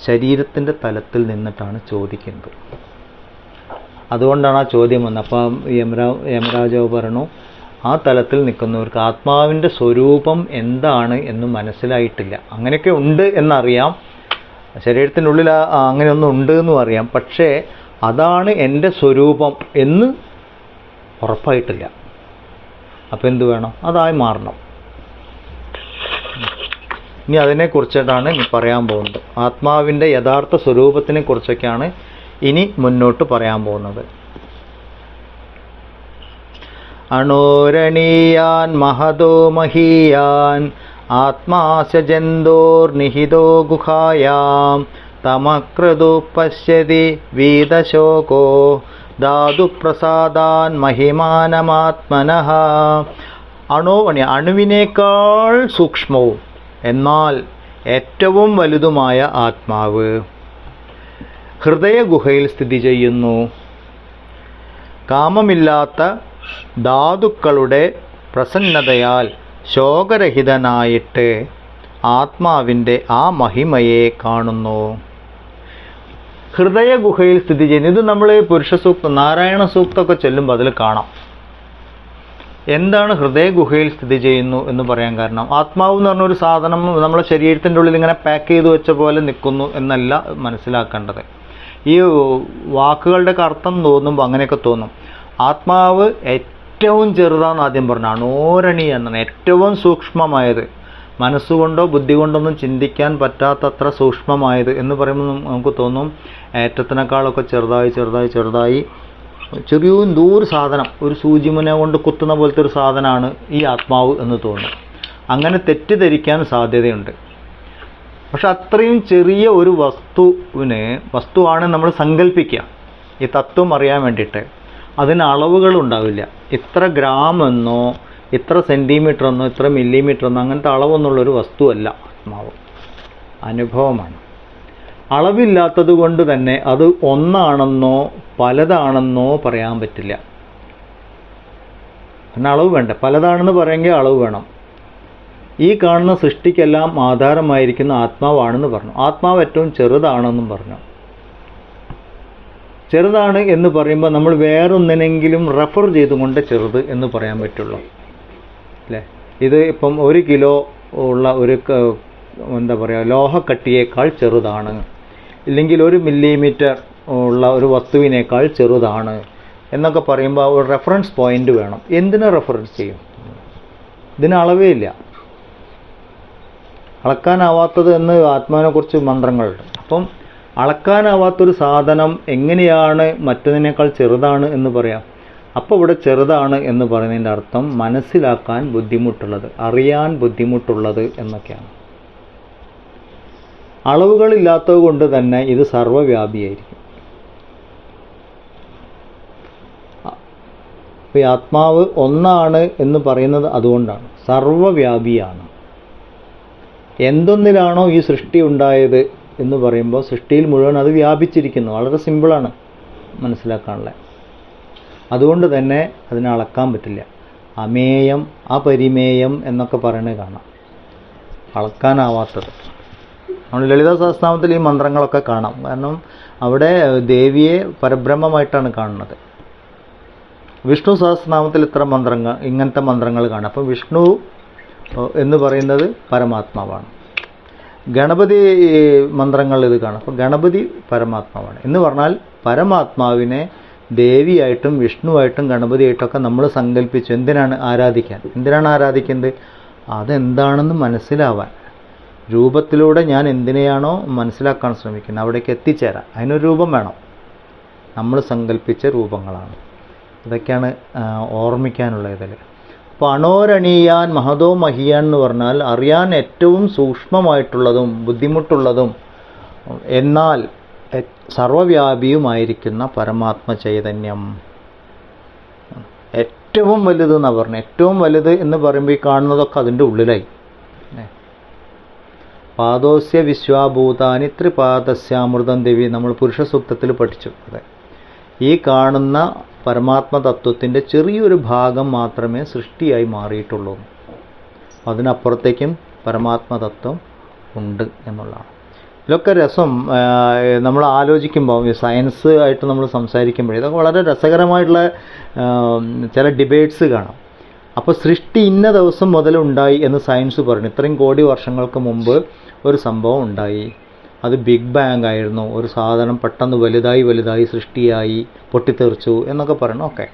ശരീരത്തിൻ്റെ തലത്തിൽ നിന്നിട്ടാണ് ചോദിക്കുന്നത്. അതുകൊണ്ടാണ് ആ ചോദ്യം വന്നത്. അപ്പം യമരാജാവ് പറഞ്ഞു, ആ തലത്തിൽ നിൽക്കുന്നവർക്ക് ആത്മാവിൻ്റെ സ്വരൂപം എന്താണ് എന്ന് മനസ്സിലായിട്ടില്ല. അങ്ങനെയൊക്കെ ഉണ്ട് എന്നറിയാം, ശരീരത്തിനുള്ളിൽ അങ്ങനെയൊന്നും ഉണ്ട് എന്നും അറിയാം. പക്ഷേ അതാണ് എൻ്റെ സ്വരൂപം എന്ന് ഉറപ്പായിട്ടില്ല. അപ്പം എന്ത് വേണം? അതായി മാറണം. ഇനി അതിനെക്കുറിച്ചിട്ടാണ് ഇനി പറയാൻ പോകുന്നത്. ആത്മാവിൻ്റെ യഥാർത്ഥ സ്വരൂപത്തിനെ കുറിച്ചൊക്കെയാണ് ഇനി മുന്നോട്ട് പറയാൻ പോകുന്നത്. അണോരണീയാൻ മഹതോ മഹീയാൻ ആത്മാശ ജന്തോർനിഹിതോ ഗുഹായാം തമക്രതു പശ്യതി വീതശോകോ ധാതുപ്രസാദാൻ മഹിമാനമാത്മനഃ. അണുവിനേക്കാൾ സൂക്ഷ്മവും എന്നാൽ ഏറ്റവും വലുതുമായ ആത്മാവ് ഹൃദയഗുഹയിൽ സ്ഥിതി ചെയ്യുന്നു. കാമമില്ലാത്ത ധാതുക്കളുടെ പ്രസന്നതയാൽ ശോകരഹിതനായിട്ട് ആത്മാവിൻ്റെ ആ മഹിമയെ കാണുന്നു. ഹൃദയഗുഹയിൽ സ്ഥിതി ചെയ്യുന്നു. ഇത് നമ്മൾ പുരുഷ സൂക്തം, നാരായണ സൂക്തമൊക്കെ ചൊല്ലുമ്പോൾ അതിൽ കാണാം. എന്താണ് ഹൃദയഗുഹയിൽ സ്ഥിതി ചെയ്യുന്നു എന്ന് പറയാൻ കാരണം? ആത്മാവ് എന്ന് പറഞ്ഞൊരു സാധനം നമ്മുടെ ശരീരത്തിൻ്റെ ഉള്ളിൽ ഇങ്ങനെ പാക്ക് ചെയ്ത് വെച്ച പോലെ നിൽക്കുന്നു എന്നല്ല മനസ്സിലാക്കേണ്ടത്. ഈ വാക്കുകളുടെ അർത്ഥം തോന്നുമ്പോൾ അങ്ങനെയൊക്കെ തോന്നും. ആത്മാവ് ഏറ്റവും ചെറുതാണെന്ന് ആദ്യം പറഞ്ഞു, അണോരണീയ എന്നാണ്, ഏറ്റവും സൂക്ഷ്മമായത്, മനസ്സുകൊണ്ടോ ബുദ്ധി കൊണ്ടൊന്നും ചിന്തിക്കാൻ പറ്റാത്തത്ര സൂക്ഷ്മമായത് എന്ന് പറയുമ്പോൾ നമുക്ക് തോന്നും ഏറ്റത്തിനേക്കാളൊക്കെ ചെറുതായി ചെറിയ ദൂര സാധനം, ഒരു സൂചിമുന കൊണ്ട് കുത്തുന്ന പോലത്തെ ഒരു സാധനമാണ് ഈ ആത്മാവ് എന്ന് തോന്നും. അങ്ങനെ തെറ്റിദ്ധരിക്കാൻ സാധ്യതയുണ്ട്. പക്ഷെ അത്രയും ചെറിയ ഒരു വസ്തുവാണ് നമ്മൾ സങ്കല്പിക്കുക ഈ തത്വം അറിയാൻ വേണ്ടിയിട്ട്. അതിന് അളവുകൾ ഉണ്ടാവില്ല. ഇത്ര ഗ്രാം എന്നോ ഇത്ര സെൻറ്റിമീറ്റർ എന്നോ ഇത്ര മില്ലിമീറ്റർ എന്നോ അങ്ങനത്തെ അളവൊന്നുള്ളൊരു വസ്തുവല്ല ആത്മാവ്, അനുഭവമാണ്. അളവില്ലാത്തത് കൊണ്ട് തന്നെ അത് ഒന്നാണെന്നോ പലതാണെന്നോ പറയാൻ പറ്റില്ല. പിന്നെ അളവ് വേണ്ട. പലതാണെന്ന് പറയുമെങ്കിൽ അളവ് വേണം. ഈ കാണുന്ന സൃഷ്ടിക്കെല്ലാം ആധാരമായിരിക്കുന്ന ആത്മാവാണെന്ന് പറഞ്ഞു. ആത്മാവ് ഏറ്റവും ചെറുതാണെന്നും പറഞ്ഞു. ചെറുതാണ് എന്ന് പറയുമ്പോൾ നമ്മൾ വേറൊന്നിനെങ്കിലും റെഫർ ചെയ്തുകൊണ്ട് ചെറുത് എന്ന് പറയാൻ പറ്റുള്ളൂ അല്ലേ? ഇത് ഇപ്പം 1 കിലോ ഉള്ള ഒരു എന്താ പറയുക ലോഹക്കട്ടിയേക്കാൾ ചെറുതാണ്, ഇല്ലെങ്കിൽ 1 മില്ലിമീറ്റർ ഉള്ള ഒരു വസ്തുവിനേക്കാൾ ചെറുതാണ് എന്നൊക്കെ പറയുമ്പോൾ ഒരു റെഫറൻസ് പോയിന്റ് വേണം. എന്തിനെ റെഫറൻസ് ചെയ്യും? ഇതിന് അളവേ ഇല്ല. അളക്കാനാവാത്തത് എന്ന് ആത്മാവിനെക്കുറിച്ച് മന്ത്രങ്ങളുണ്ട്. അപ്പം അളക്കാനാവാത്തൊരു സാധനം എങ്ങനെയാണ് മറ്റതിനേക്കാൾ ചെറുതാണ് എന്ന് പറയാം? അപ്പോൾ ഇവിടെ ചെറുതാണ് എന്ന് പറയുന്നതിൻ്റെ അർത്ഥം മനസ്സിലാക്കാൻ ബുദ്ധിമുട്ടുള്ളത്, അറിയാൻ ബുദ്ധിമുട്ടുള്ളത് എന്നൊക്കെയാണ്. അളവുകളില്ലാത്തത് കൊണ്ട് തന്നെ ഇത് സർവ്വവ്യാപിയായിരിക്കും. അപ്പോൾ ഈ ആത്മാവ് ഒന്നാണ് എന്ന് പറയുന്നത് അതുകൊണ്ടാണ്, സർവ്വവ്യാപിയാണ്. എന്തൊന്നിലാണോ ഈ സൃഷ്ടി ഉണ്ടായത് എന്ന് പറയുമ്പോൾ സൃഷ്ടിയിൽ മുഴുവൻ അത് വ്യാപിച്ചിരിക്കുന്നു. വളരെ സിമ്പിളാണ് മനസ്സിലാക്കാനുള്ളത്. അതുകൊണ്ട് തന്നെ അതിനെ അളക്കാൻ പറ്റില്ല. അമേയം അപരിമേയം എന്നൊക്കെ പറയുന്നത് കാണാം, അളക്കാനാവാത്തത്. നമ്മൾ ലളിതാ സഹസ്രനാമത്തിൽ ഈ മന്ത്രങ്ങളൊക്കെ കാണാം. കാരണം അവിടെ ദേവിയെ പരബ്രഹ്മമായിട്ടാണ് കാണുന്നത്. വിഷ്ണു സഹസ്രനാമത്തിൽ ഇങ്ങനത്തെ മന്ത്രങ്ങൾ കാണാം. അപ്പം വിഷ്ണു എന്ന് പറയുന്നത് പരമാത്മാവാണ്. ഗണപതി മന്ത്രങ്ങൾ ഇത് കാണാം. അപ്പം ഗണപതി പരമാത്മാവാണ് എന്ന് പറഞ്ഞാൽ പരമാത്മാവിനെ ദേവിയായിട്ടും വിഷ്ണുവായിട്ടും ഗണപതിയായിട്ടൊക്കെ നമ്മൾ സങ്കല്പിച്ചു. എന്തിനാണ് ആരാധിക്കുന്നത്? അതെന്താണെന്ന് മനസ്സിലാവാൻ. രൂപത്തിലൂടെ ഞാൻ എന്തിനെയാണോ മനസ്സിലാക്കാൻ ശ്രമിക്കുന്നത് അവിടേക്ക് എത്തിച്ചേരാൻ അതിനൊരു രൂപം വേണം. നമ്മൾ സങ്കല്പിച്ച രൂപങ്ങളാണ്. ഇതൊക്കെയാണ് ഓർമ്മിക്കാനുള്ള ഇതിൽ. അപ്പോൾ അണോരണീയാൻ മഹതോ മഹിയാൻ എന്ന് പറഞ്ഞാൽ അറിയാൻ ഏറ്റവും സൂക്ഷ്മമായിട്ടുള്ളതും ബുദ്ധിമുട്ടുള്ളതും എന്നാൽ സർവ്വവ്യാപിയുമായിരിക്കുന്ന പരമാത്മ ചൈതന്യം ഏറ്റവും വലുത് എന്നാണ് പറഞ്ഞത്. ഏറ്റവും വലുത് എന്ന് പറയുമ്പോൾ ഈ കാണുന്നതൊക്കെ അതിൻ്റെ ഉള്ളിലായി. പാദോസ്യ വിശ്വാഭൂതാനി ത്രിപാദസ്യാമൃതം ദേവി നമ്മൾ പുരുഷ സൂക്തത്തിൽ പഠിച്ചു. അതെ, ഈ കാണുന്ന പരമാത്മ തത്വത്തിൻ്റെ ചെറിയൊരു ഭാഗം മാത്രമേ സൃഷ്ടിയായി മാറിയിട്ടുള്ളൂ. അതിനപ്പുറത്തേക്കും പരമാത്മ തത്വം ഉണ്ട് എന്നുള്ളതാണ്. ഇതൊക്കെ രസം. നമ്മൾ ആലോചിക്കുമ്പോൾ സയൻസ് ആയിട്ട് നമ്മൾ സംസാരിക്കുമ്പോൾ ഇതൊക്കെ വളരെ രസകരമായിട്ടുള്ള ചില ഡിബേറ്റ്സ് കാണാം. അപ്പോൾ സൃഷ്ടി ഇന്ന ദിവസം മുതലുണ്ടായി എന്ന് സയൻസ് പറഞ്ഞു. ഇത്രയും കോടി വർഷങ്ങൾക്ക് മുമ്പ് ഒരു സംഭവം ഉണ്ടായി, അത് ബിഗ് ബാങ് ആയിരുന്നു, ഒരു സാധനം പെട്ടെന്ന് വലുതായി സൃഷ്ടിയായി പൊട്ടിത്തെറിച്ചു എന്നൊക്കെ പറയണം. ഓക്കെ,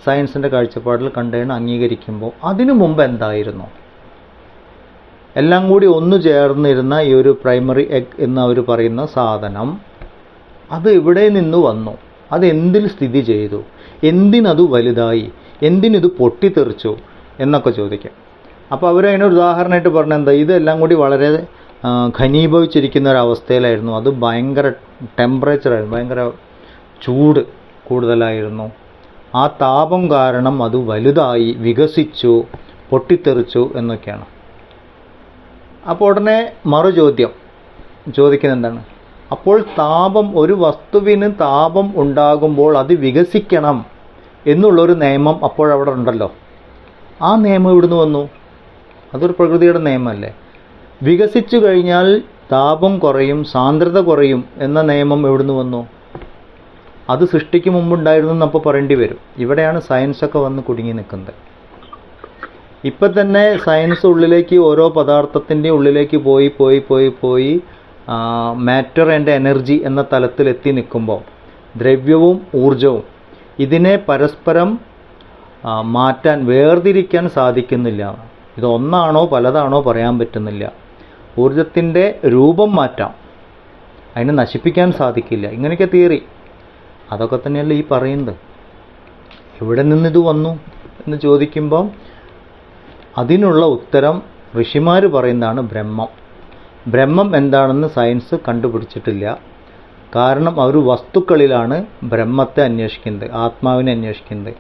സയൻസിൻ്റെ കാഴ്ചപ്പാടിൽ കണ്ടേണ് അംഗീകരിക്കുമ്പോൾ അതിനു മുമ്പ് എന്തായിരുന്നു? എല്ലാം കൂടി ഒന്നു ചേർന്നിരുന്ന ഈ ഒരു പ്രൈമറി എഗ് എന്ന് അവർ പറയുന്ന സാധനം അത് എവിടെ നിന്ന് വന്നു? അത് എന്തിൽ സ്ഥിതി ചെയ്തു? എന്തിനത് വലുതായി? എന്തിനിത് പൊട്ടിത്തെറിച്ചു എന്നൊക്കെ ചോദിക്കാം. അപ്പോൾ അവരതിനൊരു ഉദാഹരണമായിട്ട് പറഞ്ഞ എന്താ, ഇതെല്ലാം കൂടി വളരെ ഘനീഭവിച്ചിരിക്കുന്ന ഒരവസ്ഥയിലായിരുന്നു. അത് ഭയങ്കര ടെമ്പറേച്ചറായിരുന്നു, ഭയങ്കര ചൂട് കൂടുതലായിരുന്നു. ആ താപം കാരണം അത് വലുതായി വികസിച്ചു, പൊട്ടിത്തെറിച്ചു എന്നൊക്കെയാണ്. അപ്പോൾ ഉടനെ മറു ചോദിക്കുന്നത് എന്താണ്, അപ്പോൾ താപം, ഒരു വസ്തുവിന് താപം ഉണ്ടാകുമ്പോൾ അത് വികസിക്കണം എന്നുള്ളൊരു നിയമം അപ്പോഴവിടെ ഉണ്ടല്ലോ. ആ നിയമം ഇവിടുന്ന് വന്നു? അതൊരു പ്രകൃതിയുടെ നിയമമല്ലേ. വികസിച്ചു കഴിഞ്ഞാൽ താപം കുറയും, സാന്ദ്രത കുറയും എന്ന നിയമം എവിടുന്ന് വന്നു? അത് സൃഷ്ടിക്ക് മുമ്പുണ്ടായിരുന്നു എന്നപ്പോൾ പറയേണ്ടി വരും. ഇവിടെയാണ് സയൻസൊക്കെ വന്ന് കുടുങ്ങി നിൽക്കുന്നത്. ഇപ്പം തന്നെ സയൻസ് ഉള്ളിലേക്ക്, ഓരോ പദാർത്ഥത്തിൻ്റെ ഉള്ളിലേക്ക് പോയി മാറ്റർ ആൻഡ് എനർജി എന്ന തലത്തിലെത്തി നിൽക്കുമ്പോൾ ദ്രവ്യവും ഊർജവും ഇതിനെ പരസ്പരം മാറ്റാൻ, വേർതിരിക്കാൻ സാധിക്കുന്നില്ല. ഇതൊന്നാണോ പലതാണോ പറയാൻ പറ്റുന്നില്ല. ഊർജത്തിൻ്റെ രൂപം മാറ്റാം, അതിനെ നശിപ്പിക്കാൻ സാധിക്കില്ല. ഇങ്ങനെയൊക്കെ തിയറി. അതൊക്കെ തന്നെയല്ല ഈ പറയുന്നത്. എവിടെ നിന്നിത് വന്നു എന്ന് ചോദിക്കുമ്പം അതിനുള്ള ഉത്തരം ഋഷിമാർ പറയുന്നതാണ് ബ്രഹ്മം. ബ്രഹ്മം എന്താണെന്ന് സയൻസ് കണ്ടുപിടിച്ചിട്ടില്ല. കാരണം അവർ വസ്തുക്കളിലാണ് ബ്രഹ്മത്തെ അന്വേഷിക്കുന്നത്, ആത്മാവിനെ അന്വേഷിക്കുന്നത്.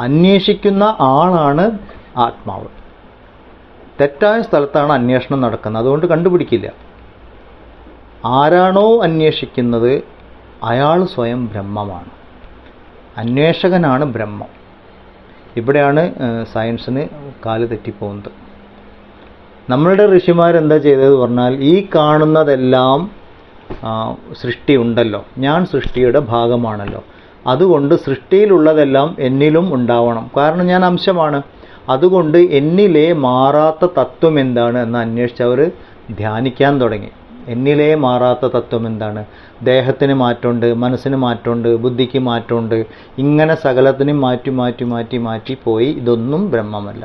അന്വേഷിക്കുന്ന ആളാണ് ആത്മാവ്. തെറ്റായ സ്ഥലത്താണ് അന്വേഷണം നടക്കുന്നത്, അതുകൊണ്ട് കണ്ടുപിടിക്കില്ല. ആരാണോ അന്വേഷിക്കുന്നത് അയാൾ സ്വയം ബ്രഹ്മമാണ്, അന്വേഷകനാണ് ബ്രഹ്മം. ഇവിടെയാണ് സയൻസിന് കാല് തെറ്റിപ്പോകുന്നത്. നമ്മളുടെ ഋഷിമാരെന്താ ചെയ്തത് പറഞ്ഞാൽ, ഈ കാണുന്നതെല്ലാം സൃഷ്ടി ഉണ്ടല്ലോ, ഞാൻ സൃഷ്ടിയുടെ ഭാഗമാണല്ലോ, അതുകൊണ്ട് സൃഷ്ടിയിലുള്ളതെല്ലാം എന്നിലും ഉണ്ടാവണം, കാരണം ഞാൻ അംശമാണ്. അതുകൊണ്ട് എന്നിലെ മാറാത്ത തത്വം എന്താണ് എന്ന് അന്വേഷിച്ച് അവർ ധ്യാനിക്കാൻ തുടങ്ങി. എന്നിലെ മാറാത്ത തത്വം എന്താണ്? ദേഹത്തിന് മാറ്റമുണ്ട്, മനസ്സിന് മാറ്റമുണ്ട്, ബുദ്ധിക്ക് മാറ്റമുണ്ട്. ഇങ്ങനെ സകലത്തിനും മാറ്റി പോയി. ഇതൊന്നും ബ്രഹ്മമല്ല.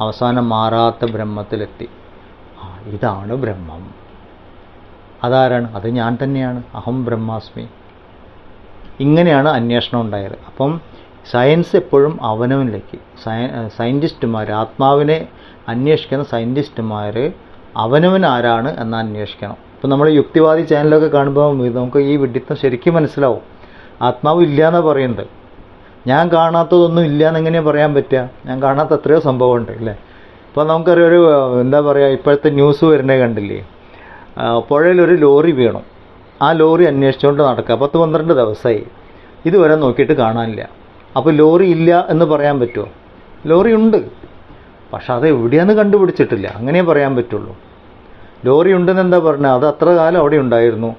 അവസാനം മാറാത്ത ബ്രഹ്മത്തിലെത്തി. ഇതാണ് ബ്രഹ്മം. അതാരാണ്? അത് ഞാൻ തന്നെയാണ്. അഹം ബ്രഹ്മാസ്മി. ഇങ്ങനെയാണ് അന്വേഷണം ഉണ്ടായത്. അപ്പം സയൻസ് എപ്പോഴും അവനവനിലേക്ക്, സയൻറ്റിസ്റ്റുമാർ, ആത്മാവിനെ അന്വേഷിക്കുന്ന സയൻറ്റിസ്റ്റുമാർ അവനവൻ ആരാണ് എന്ന് അന്വേഷിക്കണം. ഇപ്പം നമ്മൾ യുക്തിവാദി ചാനലൊക്കെ കാണുമ്പോൾ നമുക്ക് ഈ വിഡിത്തം ശരിക്കും മനസ്സിലാവും. ആത്മാവ് ഇല്ല എന്നാണ് പറയുന്നത്. ഞാൻ കാണാത്തതൊന്നും ഇല്ല എന്നെങ്ങനെയാണ് പറയാൻ പറ്റുക? ഞാൻ കാണാത്ത എത്രയോ സംഭവമുണ്ട് അല്ലേ. ഇപ്പോൾ നമുക്കറിയൊരു എന്താ പറയുക, ഇപ്പോഴത്തെ ന്യൂസ് വരുന്നത് കണ്ടില്ലേ, പുഴയിലൊരു ലോറി വീണു. ആ ലോറി അന്വേഷിച്ചുകൊണ്ട് നടക്കുക 10-12 ദിവസമായി, ഇതുവരെ നോക്കിയിട്ട് കാണാനില്ല. അപ്പോൾ ലോറി ഇല്ല എന്ന് പറയാൻ പറ്റുമോ? ലോറി ഉണ്ട്, പക്ഷെ അത് എവിടെയാണെന്ന് കണ്ടുപിടിച്ചിട്ടില്ല, അങ്ങനെ പറയാൻ പറ്റുള്ളൂ. ലോറി ഉണ്ടെന്ന് എന്താ പറഞ്ഞത്? അത് അത്ര കാലം അവിടെ ഉണ്ടായിരുന്നു,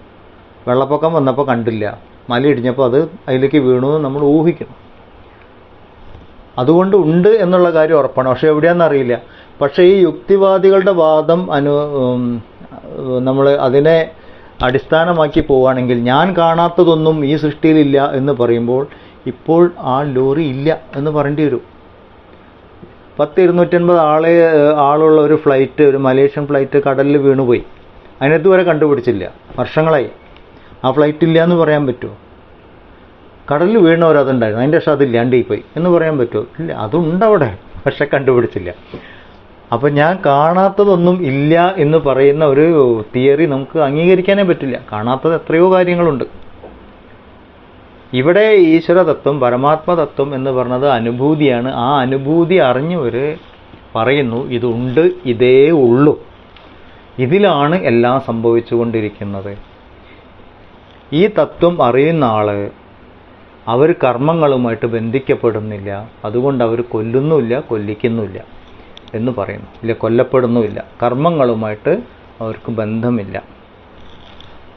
വെള്ളപ്പൊക്കം വന്നപ്പോൾ കണ്ടില്ല, മല ഇടിഞ്ഞപ്പോൾ അത് അതിലേക്ക് വീണു എന്ന് നമ്മൾ ഊഹിക്കണം. അതുകൊണ്ട് ഉണ്ട് എന്നുള്ള കാര്യം ഉറപ്പാണ്, പക്ഷെ എവിടെയാണെന്ന് അറിയില്ല. പക്ഷേ ഈ യുക്തിവാദികളുടെ വാദം നമ്മൾ അതിനെ അടിസ്ഥാനമാക്കി പോവുകയാണെങ്കിൽ, ഞാൻ കാണാത്തതൊന്നും ഈ സൃഷ്ടിയിലില്ല എന്ന് പറയുമ്പോൾ ഇപ്പോൾ ആ ലോറി ഇല്ല എന്ന് പറയേണ്ടി വരും. 250 ആളുള്ള ഒരു ഫ്ലൈറ്റ്, ഒരു മലേഷ്യൻ ഫ്ലൈറ്റ് കടലിൽ വീണുപോയി. അതിനിതുവരെ കണ്ടുപിടിച്ചില്ല, വർഷങ്ങളായി. ആ ഫ്ലൈറ്റ് ഇല്ല എന്ന് പറയാൻ പറ്റുമോ? കടലിൽ വീണവരതുണ്ടായിരുന്നു, അതിൻ്റെ പക്ഷേ അതില്ലാണ്ടേ പോയി എന്ന് പറയാൻ പറ്റുമോ? ഇല്ല, അതുണ്ടവിടെ, പക്ഷെ കണ്ടുപിടിച്ചില്ല. അപ്പം ഞാൻ കാണാത്തതൊന്നും ഇല്ല എന്ന് പറയുന്ന ഒരു തിയറി നമുക്ക് അംഗീകരിക്കാനേ പറ്റില്ല. കാണാത്തത് എത്രയോ കാര്യങ്ങളുണ്ട്. ഇവിടെ ഈശ്വരതത്വം, പരമാത്മതത്വം എന്ന് പറഞ്ഞത് അനുഭൂതിയാണ്. ആ അനുഭൂതി അറിഞ്ഞവർ പറയുന്നു, ഇതുണ്ട്, ഇതേ ഉള്ളൂ, ഇതിലാണ് എല്ലാം സംഭവിച്ചുകൊണ്ടിരിക്കുന്നത്. ഈ തത്വം അറിയുന്ന ആൾ അവർ കർമ്മങ്ങളുമായിട്ട് ബന്ധിക്കപ്പെടുന്നില്ല, അതുകൊണ്ട് അവർ കൊല്ലുന്നുമില്ല, കൊല്ലിക്കുന്നുമില്ല എന്ന് പറയുന്നു. ഇല്ല, കൊല്ലപ്പെടുന്നുമില്ല, കർമ്മങ്ങളുമായിട്ട് അവർക്ക് ബന്ധമില്ല.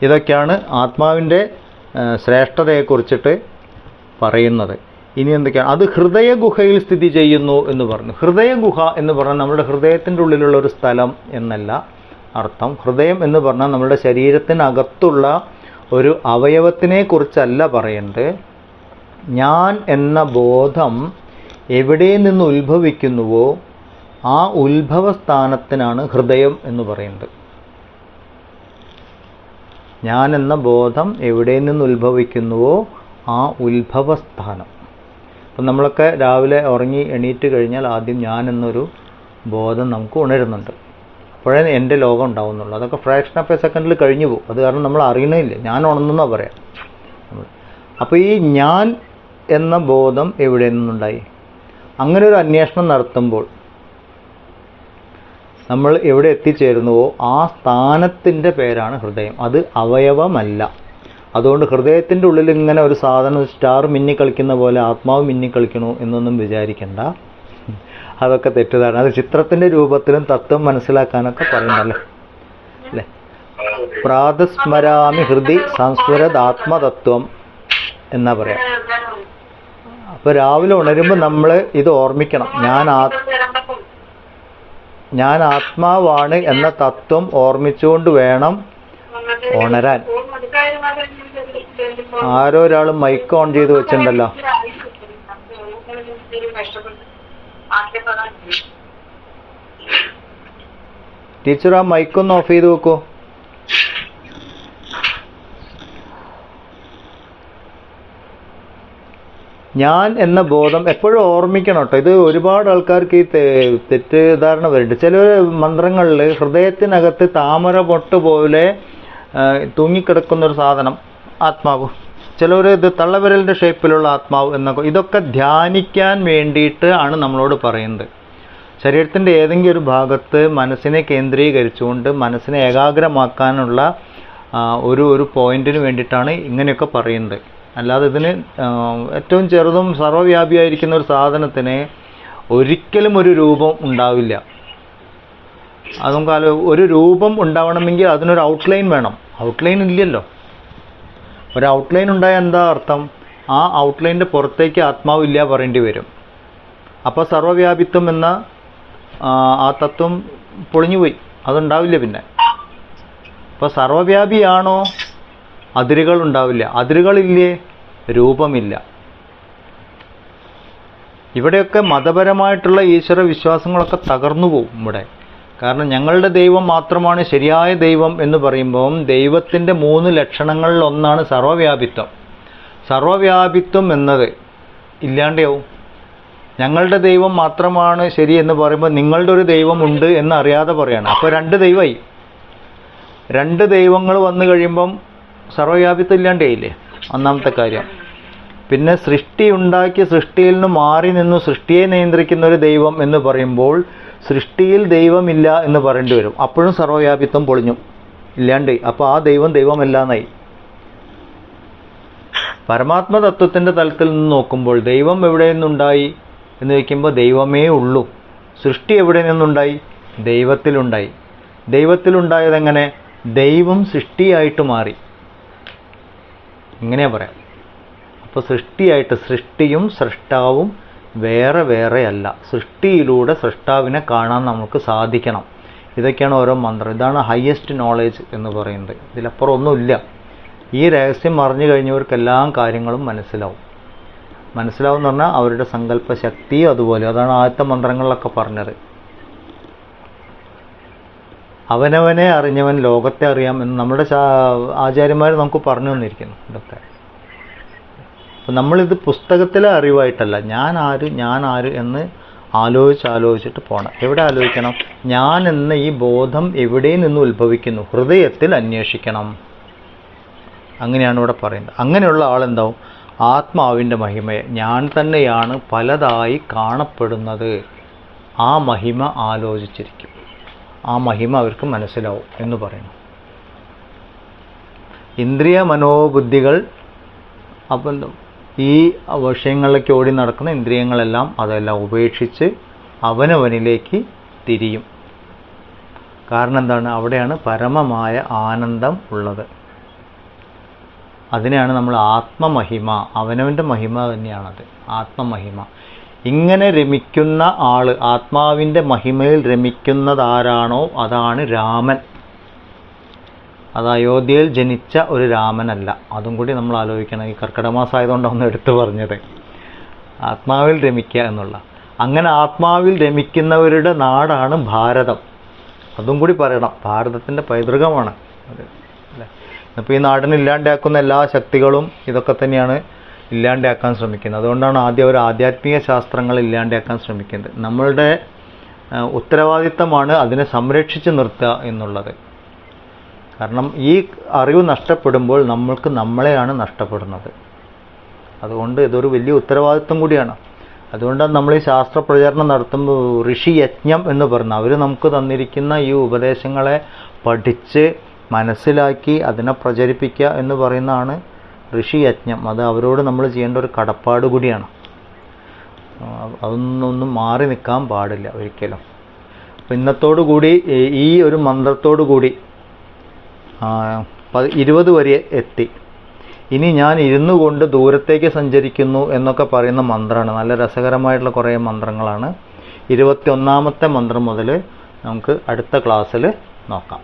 ഇതൊക്കെയാണ് ആത്മാവിൻ്റെ ശ്രേഷ്ഠതയെക്കുറിച്ചിട്ട് പറയുന്നത്. ഇനി എന്തൊക്കെയാണ്? അത് ഹൃദയഗുഹയിൽ സ്ഥിതി ചെയ്യുന്നു എന്ന് പറഞ്ഞു. ഹൃദയഗുഹ എന്ന് പറഞ്ഞാൽ നമ്മുടെ ഹൃദയത്തിൻ്റെ ഉള്ളിലുള്ള ഒരു സ്ഥലം എന്നല്ല അർത്ഥം. ഹൃദയം എന്ന് പറഞ്ഞാൽ നമ്മുടെ ശരീരത്തിനകത്തുള്ള ഒരു അവയവത്തിനെ കുറിച്ചല്ല പറയുന്നത്. ഞാൻ എന്ന ബോധം എവിടെ നിന്ന് ഉത്ഭവിക്കുന്നുവോ ആ ഉത്ഭവസ്ഥാനത്തിനാണ് ഹൃദയം എന്ന് പറയുന്നത്. ഞാൻ എന്ന ബോധം എവിടെ നിന്ന് ഉത്ഭവിക്കുന്നുവോ ആ ഉത്ഭവസ്ഥാനം. അപ്പം നമ്മളൊക്കെ രാവിലെ ഉറങ്ങി എണീറ്റ് കഴിഞ്ഞാൽ ആദ്യം ഞാൻ എന്നൊരു ബോധം നമുക്ക് ഉണരുന്നുണ്ട്. അപ്പോഴേ എൻ്റെ ലോകം ഉണ്ടാവുന്നുള്ളൂ. അതൊക്കെ ഫ്രാക്ഷൻ ഓഫ് എ സെക്കൻഡിൽ കഴിഞ്ഞു പോകും. അത് കാരണം നമ്മൾ അറിയണില്ല, ഞാൻ ഉണർന്നെന്നാണ് പറയാം. അപ്പോൾ ഈ ഞാൻ എന്ന ബോധം എവിടെ നിന്നുണ്ടായി? അങ്ങനെ ഒരു അന്വേഷണം നടത്തുമ്പോൾ നമ്മൾ എവിടെ എത്തിച്ചേരുന്നുവോ ആ സ്ഥാനത്തിൻ്റെ പേരാണ് ഹൃദയം. അത് അവയവമല്ല. അതുകൊണ്ട് ഹൃദയത്തിൻ്റെ ഉള്ളിൽ ഇങ്ങനെ ഒരു സാധനം, സ്റ്റാർ മിന്നിക്കളിക്കുന്ന പോലെ ആത്മാവ് മിന്നിക്കളിക്കണു എന്നൊന്നും വിചാരിക്കണ്ട. അതൊക്കെ തെറ്റിദ്ധാരണ. അത് ചിത്രത്തിൻ്റെ രൂപത്തിലും തത്വം മനസ്സിലാക്കാനൊക്കെ പറയുന്നല്ലേ അല്ലേ. പ്രാതസ്മരാമി ഹൃദി സംസ്മരദാത്മതത്വം എന്നാ പറയാം. അപ്പോൾ രാവിലെ ഉണരുമ്പോൾ നമ്മൾ ഇത് ഓർമ്മിക്കണം. ഞാൻ ആത്മാവാണ് എന്ന തത്വം ഓർമ്മിച്ചുകൊണ്ട് വേണം ഉണരാൻ. ആരോ ഒരാൾ മൈക്ക് ഓൺ ചെയ്ത് വെച്ചിട്ടുണ്ടല്ലോ. ടീച്ചർ ആ മൈക്കൊന്ന് ഓഫ് ചെയ്ത് വെക്കോ. ഞാൻ എന്ന ബോധം എപ്പോഴും ഓർമ്മിക്കണം കേട്ടോ. ഇത് ഒരുപാട് ആൾക്കാർക്ക് ഈ തെറ്റിദ്ധാരണ വരുന്നുണ്ട്. ചില മന്ത്രങ്ങളിൽ ഹൃദയത്തിനകത്ത് താമര പൊട്ട് പോലെ തൂങ്ങിക്കിടക്കുന്നൊരു സാധനം ആത്മാവ്, ചിലവർ ഇത് തള്ളവിരലിൻ്റെ ഷേപ്പിലുള്ള ആത്മാവ് എന്നൊക്കെ, ഇതൊക്കെ ധ്യാനിക്കാൻ വേണ്ടിയിട്ട് ആണ് നമ്മളോട് പറയുന്നത്. ശരീരത്തിൻ്റെ ഏതെങ്കിലും ഒരു ഭാഗത്ത് മനസ്സിനെ കേന്ദ്രീകരിച്ചുകൊണ്ട് മനസ്സിനെ ഏകാഗ്രമാക്കാനുള്ള ഒരു പോയിന്റിന് വേണ്ടിയിട്ടാണ് ഇങ്ങനെയൊക്കെ പറയുന്നത്. അല്ലാതെ ഇതിന് ഏറ്റവും ചെറുതും സർവ്വവ്യാപിയായിരിക്കുന്ന ഒരു സാധനത്തിന് ഒരിക്കലും ഒരു രൂപം ഉണ്ടാവില്ല. അതും ഒരു രൂപം ഉണ്ടാവണമെങ്കിൽ അതിനൊരു ഔട്ട്ലൈൻ വേണം. ഔട്ട്ലൈൻ ഇല്ലല്ലോ. ഒരു ഔട്ട്ലൈൻ ഉണ്ടായാൽ എന്താ അർത്ഥം? ആ ഔട്ട്ലൈനിൻ്റെ പുറത്തേക്ക് ആത്മാവില്ല പറയേണ്ടി വരും. അപ്പോൾ സർവ്വവ്യാപിത്വം എന്ന ആ തത്വം പൊളിഞ്ഞുപോയി, അതുണ്ടാവില്ല പിന്നെ. അപ്പോൾ സർവ്വവ്യാപിയാണോ? അതിരുകൾ ഉണ്ടാവില്ല. അതിരുകളില്ലേ? രൂപമില്ല. ഇവിടെയൊക്കെ മതപരമായിട്ടുള്ള ഈശ്വര വിശ്വാസങ്ങളൊക്കെ തകർന്നു പോകും ഇവിടെ. കാരണം ഞങ്ങളുടെ ദൈവം മാത്രമാണ് ശരിയായ ദൈവം എന്ന് പറയുമ്പം ദൈവത്തിൻ്റെ 3 ലക്ഷണങ്ങളിൽ ഒന്നാണ് സർവ്വവ്യാപിത്വം. സർവ്വവ്യാപിത്വം എന്നത് ഇല്ലാണ്ടാവും. ഞങ്ങളുടെ ദൈവം മാത്രമാണ് ശരി എന്ന് പറയുമ്പോൾ നിങ്ങളുടെ ഒരു ദൈവമുണ്ട് എന്നറിയാതെ പറയാണ്. അപ്പോൾ 2 ദൈവമായി. 2 ദൈവങ്ങൾ വന്നു കഴിയുമ്പം സർവ്വവ്യാപിത്വം ഇല്ലാണ്ടായില്ലേ? ഒന്നാമത്തെ കാര്യം. പിന്നെ സൃഷ്ടി ഉണ്ടാക്കി സൃഷ്ടിയിൽ നിന്ന് മാറി നിന്നു സൃഷ്ടിയെ നിയന്ത്രിക്കുന്ന ഒരു ദൈവം എന്ന് പറയുമ്പോൾ സൃഷ്ടിയിൽ ദൈവമില്ല എന്ന് പറയേണ്ടി വരും. അപ്പോഴും സർവ്വവ്യാപിത്വം പൊളിഞ്ഞു, ഇല്ലാണ്ട്. അപ്പോൾ ആ ദൈവം ദൈവമല്ലാന്നായി. പരമാത്മ തത്വത്തിൻ്റെ തലത്തിൽ നിന്ന് നോക്കുമ്പോൾ ദൈവം എവിടെ നിന്നുണ്ടായി എന്ന് ചോദിക്കുമ്പോൾ ദൈവമേ ഉള്ളൂ. സൃഷ്ടി എവിടെ നിന്നുണ്ടായി? ദൈവത്തിലുണ്ടായി. ദൈവത്തിലുണ്ടായതെങ്ങനെ? ദൈവം സൃഷ്ടിയായിട്ട് മാറി. ഇങ്ങനെയാ പറയാം. അപ്പോൾ സൃഷ്ടിയായിട്ട്, സൃഷ്ടിയും സൃഷ്ടാവും വേറെ വേറെയല്ല. സൃഷ്ടിയിലൂടെ സൃഷ്ടാവിനെ കാണാൻ നമുക്ക് സാധിക്കണം. ഇതൊക്കെയാണ് ഓരോ മന്ത്രം. ഇതാണ് ഹയസ്റ്റ് നോളേജ് എന്ന് പറയുന്നത്. ഇതിലപ്പുറം ഒന്നുമില്ല. ഈ രഹസ്യം അറിഞ്ഞു കഴിഞ്ഞവർക്കെല്ലാം കാര്യങ്ങളും മനസ്സിലാവും. മനസ്സിലാവും എന്ന് പറഞ്ഞാൽ അവരുടെ സങ്കല്പശക്തി അതുപോലെ. അതാണ് ആദ്യത്തെ മന്ത്രങ്ങളിലൊക്കെ പറഞ്ഞത്. അവനവനെ അറിഞ്ഞവൻ ലോകത്തെ അറിയാം എന്ന് നമ്മുടെ ആചാര്യന്മാർ നമുക്ക് പറഞ്ഞു തന്നിരിക്കുന്നു. ഇതൊക്കെ അപ്പം നമ്മളിത് പുസ്തകത്തിലെ അറിവായിട്ടല്ല, ഞാൻ ആര് എന്ന് ആലോചിച്ചിട്ട് പോകണം. എവിടെ ആലോചിക്കണം? ഞാൻ എന്ന ഈ ബോധം എവിടെ നിന്ന് ഉത്ഭവിക്കുന്നു? ഹൃദയത്തിൽ അന്വേഷിക്കണം. അങ്ങനെയാണ് ഇവിടെ പറയുന്നത്. അങ്ങനെയുള്ള ആളെന്താവും? ആത്മാവിൻ്റെ മഹിമയെ, ഞാൻ തന്നെയാണ് പലതായി കാണപ്പെടുന്നത്, ആ മഹിമ ആലോചിച്ചിരിക്കും. ആ മഹിമ അവർക്ക് മനസ്സിലാവും എന്ന് പറയുന്നു. ഇന്ദ്രിയ മനോബുദ്ധികൾ, അപ്പം ഈ വിഷയങ്ങളിലേക്ക് ഓടി നടക്കുന്ന ഇന്ദ്രിയങ്ങളെല്ലാം അതെല്ലാം ഉപേക്ഷിച്ച് അവനവനിലേക്ക് തിരിയും. കാരണം എന്താണ്? അവിടെയാണ് പരമമായ ആനന്ദം ഉള്ളത്. അതിനെയാണ് നമ്മൾ ആത്മമഹിമ, അവനവൻ്റെ മഹിമ തന്നെയാണത്, ആത്മമഹിമ. ഇങ്ങനെ രമിക്കുന്ന ആള്, ആത്മാവിൻ്റെ മഹിമയിൽ രമിക്കുന്നതാരാണോ അതാണ് രാമൻ. അത് അയോധ്യയിൽ ജനിച്ച ഒരു രാമനല്ല. അതും കൂടി നമ്മൾ ആലോചിക്കണം. ഈ കർക്കിടക മാസം ആയതുകൊണ്ടാണ് എടുത്തു പറഞ്ഞത്, ആത്മാവിൽ രമിക്കുക എന്നുള്ള. അങ്ങനെ ആത്മാവിൽ രമിക്കുന്നവരുടെ നാടാണ് ഭാരതം. അതും കൂടി പറയണം. ഭാരതത്തിൻ്റെ പൈതൃകമാണ് അത് അല്ലേ. അപ്പോൾ ഈ നാടിനെ ഇല്ലാണ്ടാക്കുന്ന എല്ലാ ശക്തികളും ഇതൊക്കെ തന്നെയാണ്. ഇല്ലാണ്ടാക്കാൻ ശ്രമിക്കുന്നത്. അതുകൊണ്ടാണ് ആദ്യം അവർ ആധ്യാത്മിക ശാസ്ത്രങ്ങൾ ഇല്ലാണ്ടാക്കാൻ ശ്രമിക്കുന്നത്. നമ്മളുടെ ഉത്തരവാദിത്തമാണ് അതിനെ സംരക്ഷിച്ച് നിർത്തുക എന്നുള്ളത്. കാരണം ഈ അറിവ് നഷ്ടപ്പെടുമ്പോൾ നമ്മൾക്ക് നമ്മളെയാണ് നഷ്ടപ്പെടുന്നത്. അതുകൊണ്ട് ഇതൊരു വലിയ ഉത്തരവാദിത്വം കൂടിയാണ്. അതുകൊണ്ടാണ് നമ്മൾ ഈ ശാസ്ത്ര പ്രചാരണം നടത്തുമ്പോൾ ഋഷി യജ്ഞം എന്ന് പറയുന്നത്. അവർ നമുക്ക് തന്നിരിക്കുന്ന ഈ ഉപദേശങ്ങളെ പഠിച്ച് മനസ്സിലാക്കി അതിനെ പ്രചരിപ്പിക്കുക എന്ന് പറയുന്നതാണ് ഋഷി യജ്ഞം. അത് അവരോട് നമ്മൾ ചെയ്യേണ്ട ഒരു കടപ്പാട് കൂടിയാണ്. അതൊന്നും മാറി നിൽക്കാൻ പാടില്ല ഒരിക്കലും. അപ്പം ഇന്നത്തോടു കൂടി ഈ ഒരു മന്ത്രത്തോടു കൂടി 20 വരെ എത്തി. ഇനി ഞാൻ ഇരുന്നു കൊണ്ട് ദൂരത്തേക്ക് സഞ്ചരിക്കുന്നു എന്നൊക്കെ പറയുന്ന മന്ത്രമാണ്. നല്ല രസകരമായിട്ടുള്ള കുറേ മന്ത്രങ്ങളാണ്. 21ാമത്തെ മന്ത്രം മുതൽ നമുക്ക് അടുത്ത ക്ലാസ്സിൽ നോക്കാം.